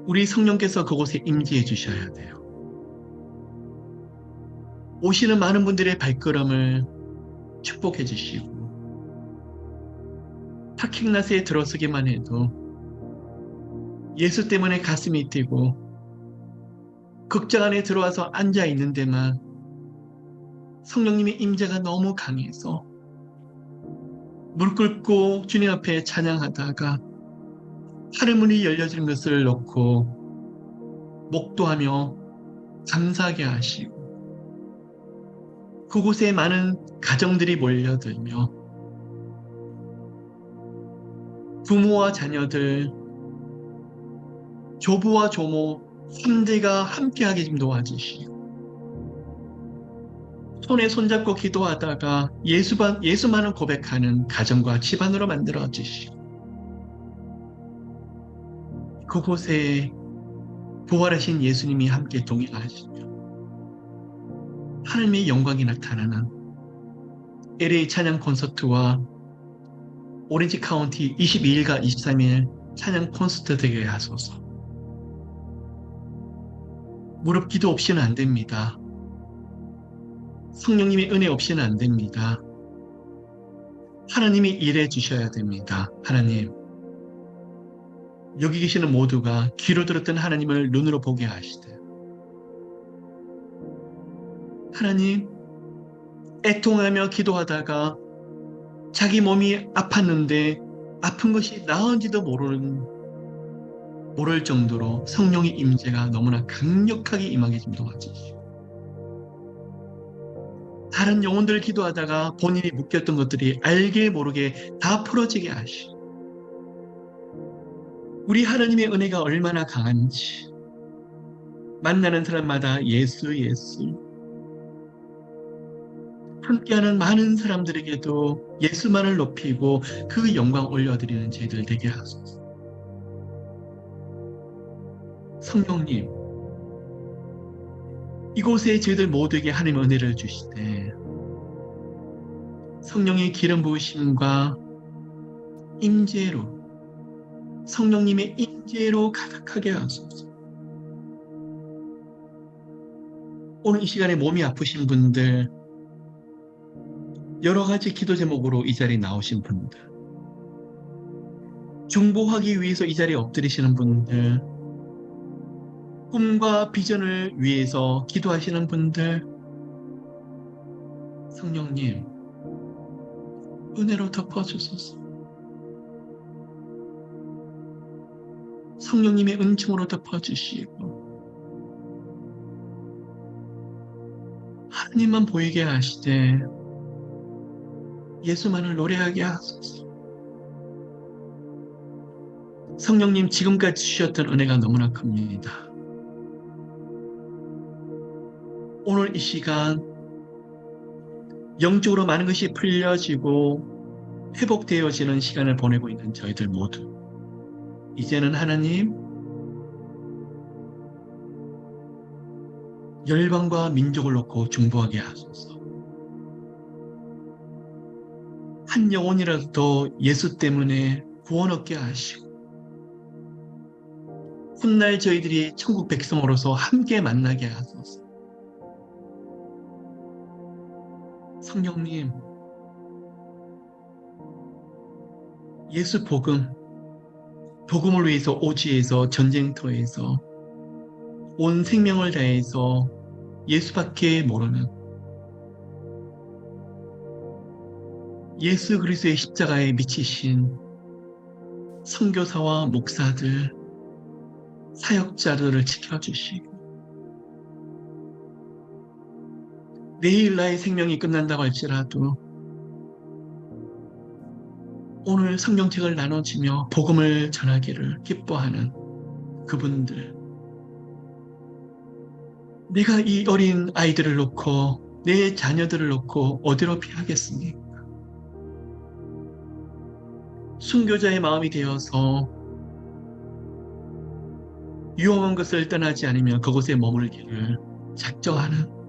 우리 성령께서 그곳에 임재해 주셔야 돼요. 오시는 많은 분들의 발걸음을 축복해 주시고 파킹랏에 들어서기만 해도 예수 때문에 가슴이 뛰고 극장 안에 들어와서 앉아 있는 데만 성령님의 임재가 너무 강해서 무릎 꿇고 주님 앞에 찬양하다가 하늘문이 열려지는 것을 놓고 목도하며 감사하게 하시고 그곳에 많은 가정들이 몰려들며 부모와 자녀들, 조부와 조모 3대가 함께하게 좀 도와주시고 손에 손잡고 기도하다가 예수만을 고백하는 가정과 집안으로 만들어주시고 그곳에 부활하신 예수님이 함께 동행하시며 하나님의 영광이 나타나는 LA 찬양 콘서트와 오렌지 카운티 22일과 23일 찬양 콘서트 되게 하소서. 무릎 기도 없이는 안 됩니다. 성령님의 은혜 없이는 안 됩니다. 하나님이 일해 주셔야 됩니다. 하나님, 여기 계시는 모두가 귀로 들었던 하나님을 눈으로 보게 하시되 하나님, 애통하며 기도하다가 자기 몸이 아팠는데 아픈 것이 나은지도 모르는 모를 정도로 성령의 임재가 너무나 강력하게 임하게 좀 도와주시고, 다른 영혼들 기도하다가 본인이 묶였던 것들이 알게 모르게 다 풀어지게 하시고, 우리 하나님의 은혜가 얼마나 강한지 만나는 사람마다 예수 예수, 함께하는 많은 사람들에게도 예수만을 높이고 그 영광 올려드리는 저희들 되게 하소서. 성령님, 이곳에 저희들 모두에게 하나님의 은혜를 주시되 성령의 기름 부으심과 임재로, 성령님의 임재로 가득하게 하소서. 오늘 이 시간에 몸이 아프신 분들, 여러 가지 기도 제목으로 이 자리에 나오신 분들, 중보하기 위해서 이 자리에 엎드리시는 분들, 꿈과 비전을 위해서 기도하시는 분들, 성령님 은혜로 덮어주소서. 성령님의 은총으로 덮어주시고 하나님만 보이게 하시되 예수만을 노래하게 하소서. 성령님, 지금까지 주셨던 은혜가 너무나 큽니다. 오늘 이 시간 영적으로 많은 것이 풀려지고 회복되어지는 시간을 보내고 있는 저희들 모두, 이제는 하나님 열방과 민족을 놓고 중보하게 하소서. 한 영혼이라도 더 예수 때문에 구원 얻게 하시고, 훗날 저희들이 천국 백성으로서 함께 만나게 하소서. 성령님, 예수 복음을 위해서 오지에서 전쟁터에서 온 생명을 다해서 예수밖에 모르는 예수 그리스도의 십자가에 미치신 선교사와 목사들, 사역자들을 지켜주시고, 내일 나의 생명이 끝난다고 할지라도 오늘 성경책을 나눠주며 복음을 전하기를 기뻐하는 그분들, 내가 이 어린 아이들을 놓고 내 자녀들을 놓고 어디로 피하겠습니까? 순교자의 마음이 되어서 위험한 것을 떠나지 않으며 그곳에 머물기를 작정하는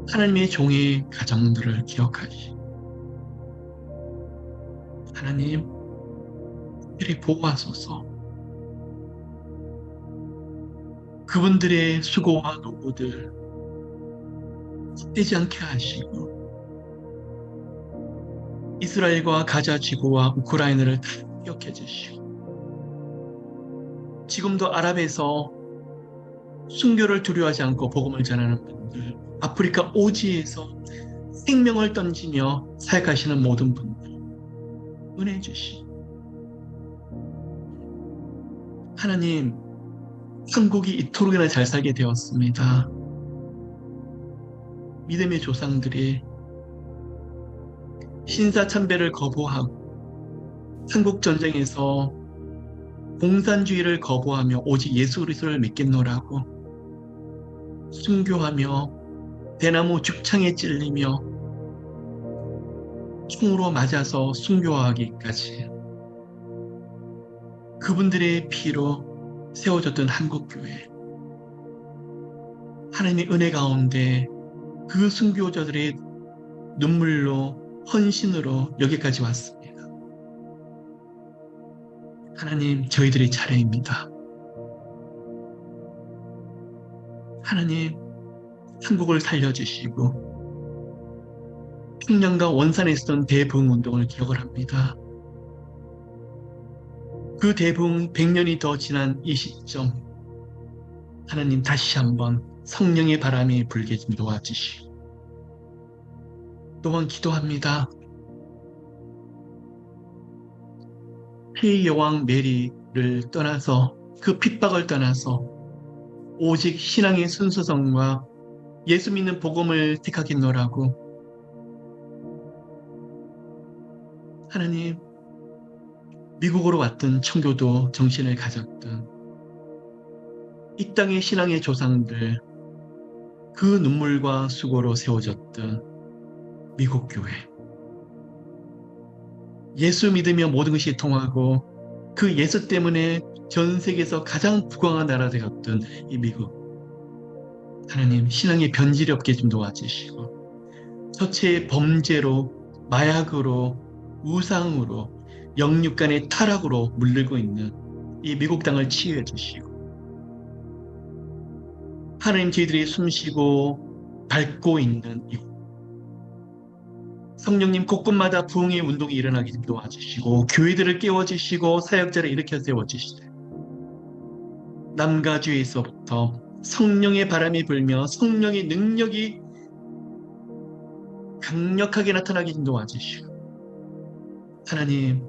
하나님의 종의 가정들을 기억하시고, 하나님 특별히 보호하소서. 그분들의 수고와 노고들 헛되지 않게 하시고, 이스라엘과 가자 지구와 우크라이나를 다 기억해 주시고, 지금도 아랍에서 순교를 두려워하지 않고 복음을 전하는 분들, 아프리카 오지에서 생명을 던지며 사역하시는 모든 분들 은혜 주시고, 하나님 한국이 이토록이나 잘 살게 되었습니다. 믿음의 조상들이 신사참배를 거부하고 한국전쟁에서 공산주의를 거부하며 오직 예수 그리스도를 믿겠노라고 순교하며 대나무 죽창에 찔리며 총으로 맞아서 순교하기까지 그분들의 피로 세워졌던 한국교회, 하나님의 은혜 가운데 그 순교자들의 눈물로 헌신으로 여기까지 왔습니다. 하나님, 저희들의 차례입니다. 하나님, 한국을 살려주시고 평양과 원산에 있었던 대부흥운동을 기억을 합니다. 그 대부흥 100년이 더 지난 이 시점, 하나님 다시 한번 성령의 바람이 불게 좀 도와주시고, 또한 기도합니다. 폐 여왕 메리를 떠나서 그 핍박을 떠나서 오직 신앙의 순수성과 예수 믿는 복음을 택하겠노라고. 하나님, 미국으로 왔던 청교도 정신을 가졌던 이 땅의 신앙의 조상들, 그 눈물과 수고로 세워졌던 미국 교회. 예수 믿으며 모든 것이 통하고 그 예수 때문에 전 세계에서 가장 부강한 나라 되었던 이 미국. 하나님, 신앙의 변질이 없게 좀 도와주시고 저체의 범죄로, 마약으로, 우상으로, 영육간의 타락으로 물들고 있는 이 미국 땅을 치유해 주시고, 하나님, 저희들이 숨쉬고 밟고 있는 이 성령님, 곳곳마다 부흥의 운동이 일어나게 좀 도와주시고 교회들을 깨워주시고 사역자를 일으켜 세워주시되, 남가주에서부터 성령의 바람이 불며 성령의 능력이 강력하게 나타나게 좀 도와주시고, 하나님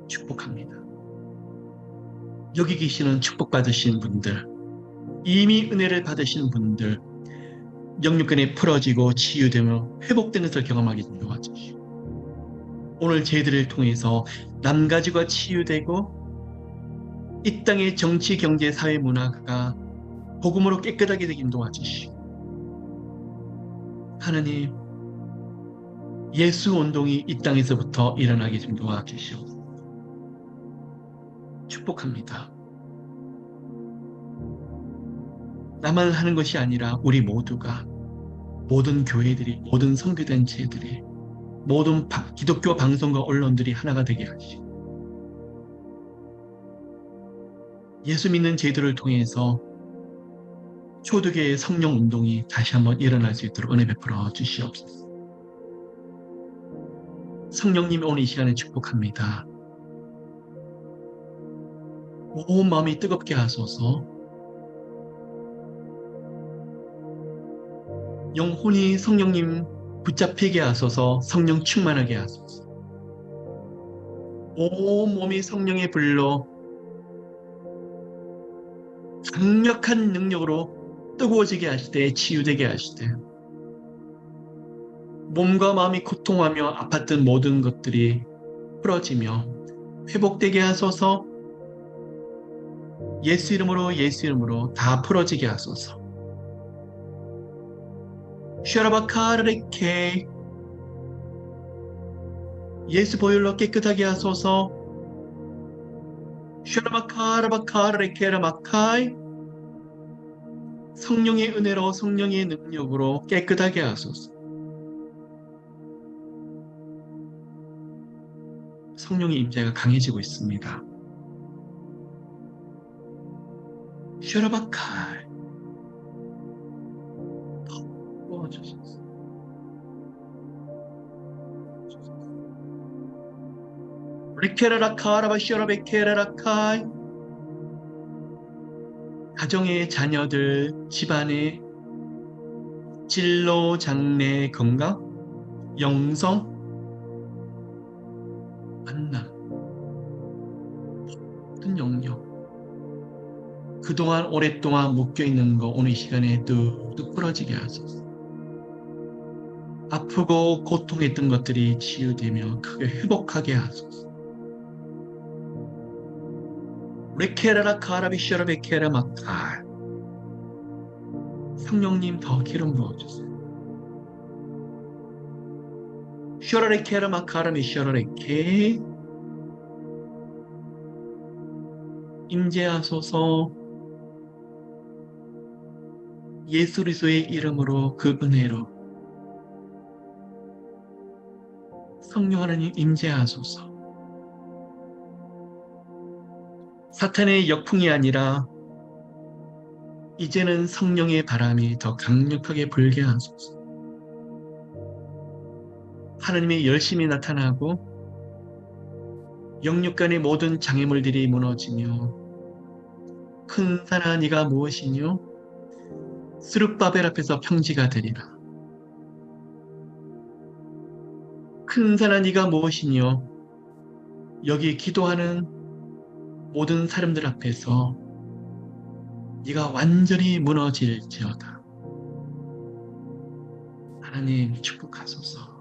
축복합니다. 여기 계시는 축복받으신 분들, 이미 은혜를 받으신 분들, 영육간에 풀어지고 치유되며 회복되는 것을 경험하게 좀 도와주시고, 오늘 저희들을 통해서 남가주가 치유되고 이 땅의 정치, 경제, 사회, 문화가 복음으로 깨끗하게 되긴 도와주시고, 하나님, 예수 운동이 이 땅에서부터 일어나게 좀 도와주시옵소서. 축복합니다. 나만 하는 것이 아니라 우리 모두가, 모든 교회들이, 모든 선교단체들이, 모든 기독교 방송과 언론들이 하나가 되게 하시고, 예수 믿는 제도를 통해서 초대교회의 성령 운동이 다시 한번 일어날 수 있도록 은혜 베풀어 주시옵소서. 성령님, 오늘 이 시간에 축복합니다. 온 마음이 뜨겁게 하소서. 영혼이 성령님 붙잡히게 하소서. 성령 충만하게 하소서. 온 몸이 성령의 불로 강력한 능력으로 뜨거워지게 하시되 치유되게 하시되, 몸과 마음이 고통하며 아팠던 모든 것들이 풀어지며 회복되게 하소서. 예수 이름으로, 예수 이름으로 다 풀어지게 하소서. 슈라바카르레케, 예수 보혈로 깨끗하게 하소서. 슈라바카르바카르레케라마카이, 성령의 은혜로, 성령의 능력으로 깨끗하게 하소서. 성령의 임재가 강해지고 있습니다. 슈라바카이, 도와주소서. 리케라라카라바 슈라베케라라카이, 가정의 자녀들, 집안의 진로, 장래, 건강, 영성, 만남, 모든 영역, 그동안 오랫동안 묶여있는 거 오늘 이 시간에 뚝뚝 부러지게 하소서. 아프고 고통했던 것들이 치유되며 크게 회복하게 하소서. 레케라라 카라비셔라 베케라 마카, 성령님 더 기름 부어주세요. 셔라레케라 마카라 미셔라레케, 임재하소서. 예수 그리스도의 이름으로, 그 은혜로 성령 하나님 임재하소서. 사탄의 역풍이 아니라 이제는 성령의 바람이 더 강력하게 불게 하소서. 하나님의 열심히 나타나고 영육간의 모든 장애물들이 무너지며, 큰 산아 네가 무엇이뇨? 스룹바벨 앞에서 평지가 되리라. 큰 산아 네가 무엇이뇨? 여기 기도하는 모든 사람들 앞에서 네가 완전히 무너질지어다. 하나님 축복하소서.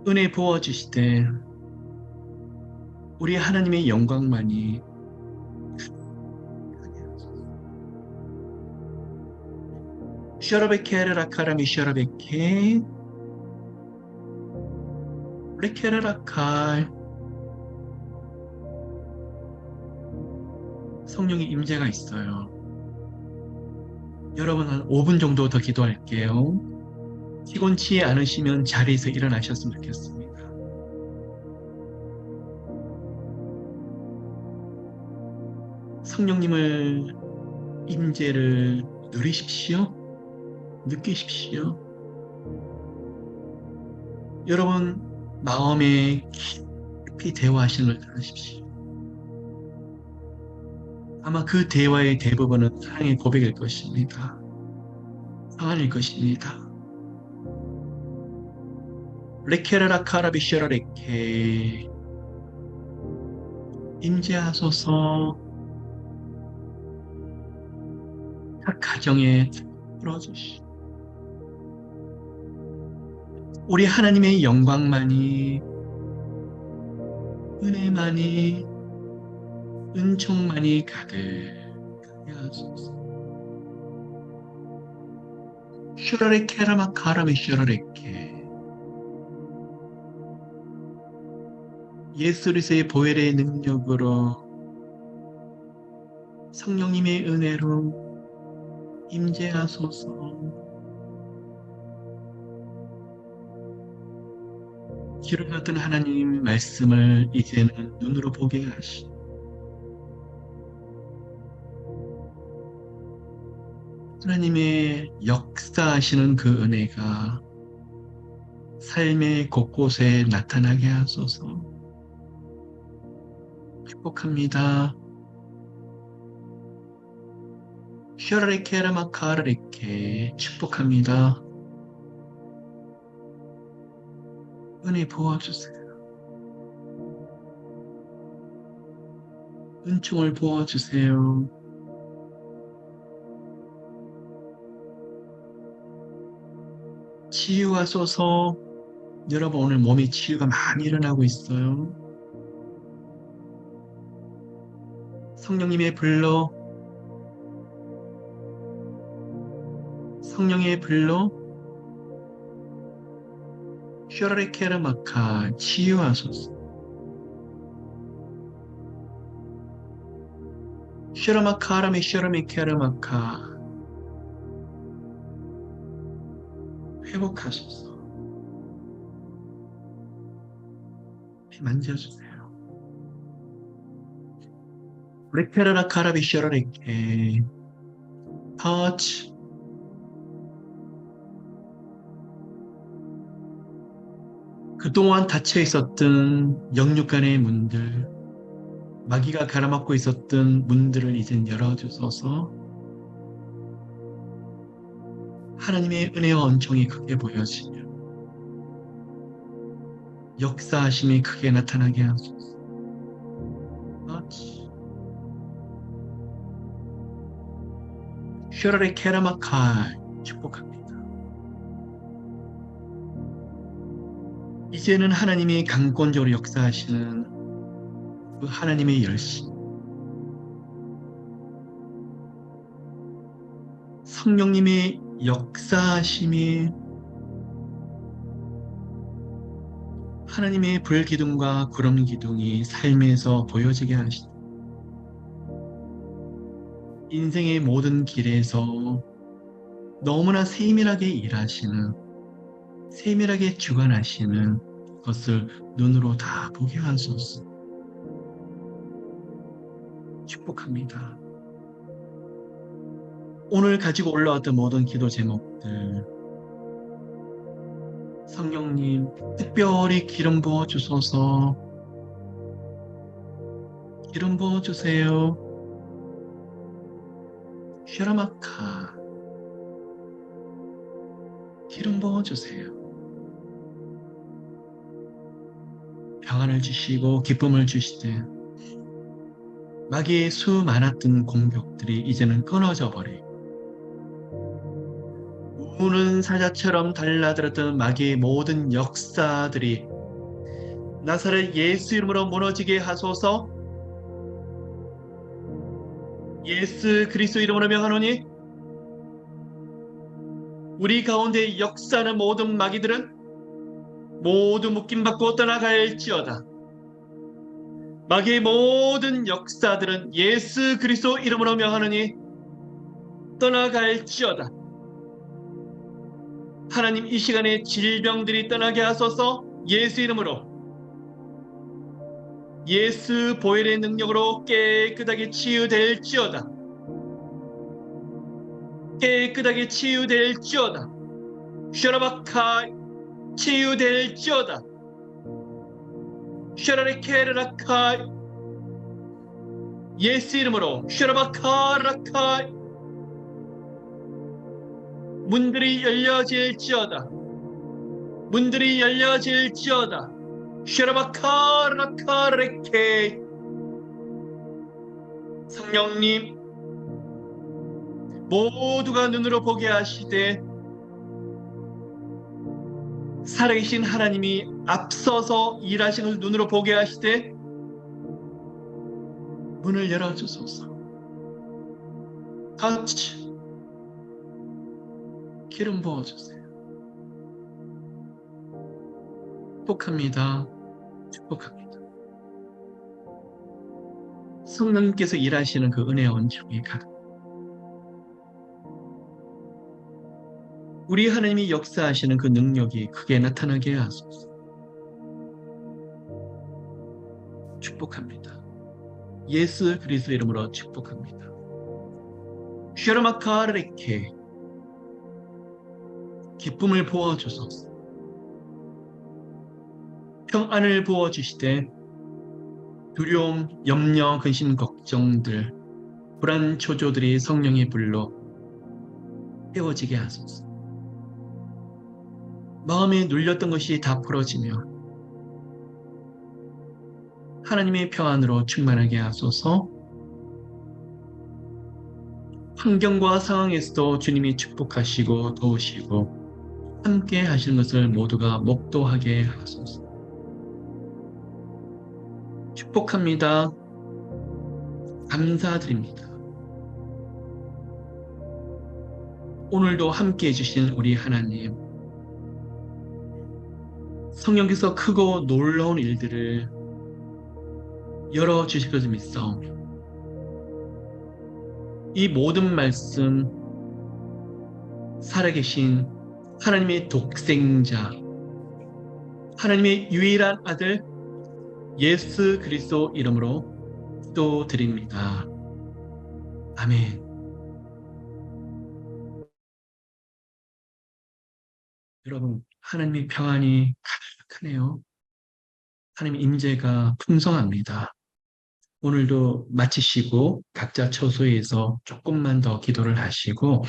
은혜 부어주시되 우리 하나님의 영광만이 셔러베케르라카라미 셔러베케 레케르라칼 성령의 임재가 있어요. 여러분 한 5분 정도 더 기도할게요. 피곤치 않으시면 자리에서 일어나셨으면 좋겠습니다. 성령님을 임재를 누리십시오. 느끼십시오. 여러분 마음에 깊이 대화하시는 걸 들으십시오. 아마 그 대화의 대부분은 사랑의 고백일 것입니다. 사랑일 것입니다. 레케라라카라비셔라레케 임재하소서. 각 가정에 풀어주시오. 우리 하나님의 영광만이, 은혜만이, 은총만이 가득하게 하소서. 슈라레케라마 카라메 슈라레케 예수 그리스도의 보혈의 능력으로 성령님의 은혜로 임재하소서. 기록했던 하나님 말씀을 이제는 눈으로 보게 하시고 하나님의 역사하시는 그 은혜가 삶의 곳곳에 나타나게 하소서. 축복합니다. 슈라레케라마카르레케 축복합니다. 은혜 부어주세요. 은총을 부어주세요. 치유하소서. 여러분 오늘 몸에 치유가 많이 일어나고 있어요. 성령님의 불로, 성령의 불로 슈라레케르마카 치유하소서. 슈라마카라메 슈라메케르마카 회복하소서. 만져주세요. 레케르라카라비 슈라레케 터치. 그동안 닫혀 있었던 영육간의 문들, 마귀가 가로막고 있었던 문들을 이젠 열어주소서. 하나님의 은혜와 은총이 크게 보여지며 역사하심이 크게 나타나게 하소서. 슈라레 케라마칼 축복합니다. 이제는 하나님이 강권적으로 역사하시는 그 하나님의 열심, 성령님의 역사하심이 하나님의 불기둥과 구름기둥이 삶에서 보여지게 하시고 인생의 모든 길에서 너무나 세밀하게 일하시는, 세밀하게 주관하시는 것을 눈으로 다 보게 하소서. 축복합니다. 오늘 가지고 올라왔던 모든 기도 제목들 성령님 특별히 기름 부어주소서. 기름 부어주세요. 슈라마카 기름 부어주세요. 평안을 주시고 기쁨을 주시되 마귀의 수 많았던 공격들이 이제는 끊어져 버리고 우는 사자처럼 달라들었던 마귀의 모든 역사들이 나사렛 예수 이름으로 무너지게 하소서. 예수 그리스도 이름으로 명하노니 우리 가운데 역사하는 모든 마귀들은 모두 묶임받고 떠나갈지어다. 마귀의 모든 역사들은 예수 그리스도 이름으로 명하노니 떠나갈지어다. 하나님 이 시간에 질병들이 떠나게 하소서. 예수 이름으로 예수 보혈의 능력으로 깨끗하게 치유될지어다. 깨끗하게 치유될지어다. 슈라바카 치유될지어다. 슈라레케르라카 예수 이름으로 슈라바카라카 문들이 열려질지어다. 문들이 열려질지어다. 슈라바카라카레케 성령님 모두가 눈으로 보게 하시되 살아계신 하나님이 앞서서 일하신 것을 눈으로 보게 하시되 문을 열어주소서. 터치 기름 부어주세요. 축복합니다. 축복합니다. 성령님께서 일하시는 그 은혜의 온종이 가득 우리 하나님이 역사하시는 그 능력이 크게 나타나게 하소서. 축복합니다. 예수 그리스도 이름으로 축복합니다. 슈라마카레케 기쁨을 부어주소서. 평안을 부어주시되 두려움, 염려, 근심, 걱정들, 불안, 초조들이 성령의 불로 깨워지게 하소서. 마음에 눌렸던 것이 다 풀어지며 하나님의 평안으로 충만하게 하소서. 환경과 상황에서도 주님이 축복하시고 도우시고 함께 하시는 것을 모두가 목도하게 하소서. 축복합니다. 감사드립니다. 오늘도 함께 해주신 우리 하나님, 성령께서 크고 놀라운 일들을 열어주실 것을 믿사오며 이 모든 말씀 살아계신 하나님의 독생자, 하나님의 유일한 아들 예수 그리스도 이름으로 기도드립니다. 아멘. 여러분, 하나님의 평안이 가득하네요. 하나님의 임재가 풍성합니다. 오늘도 마치시고 각자 처소에서 조금만 더 기도를 하시고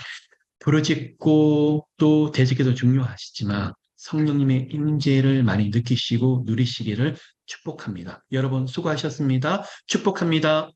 부르짖고 또 대적해도 중요하시지만 성령님의 임재를 많이 느끼시고 누리시기를 축복합니다. 여러분 수고하셨습니다. 축복합니다.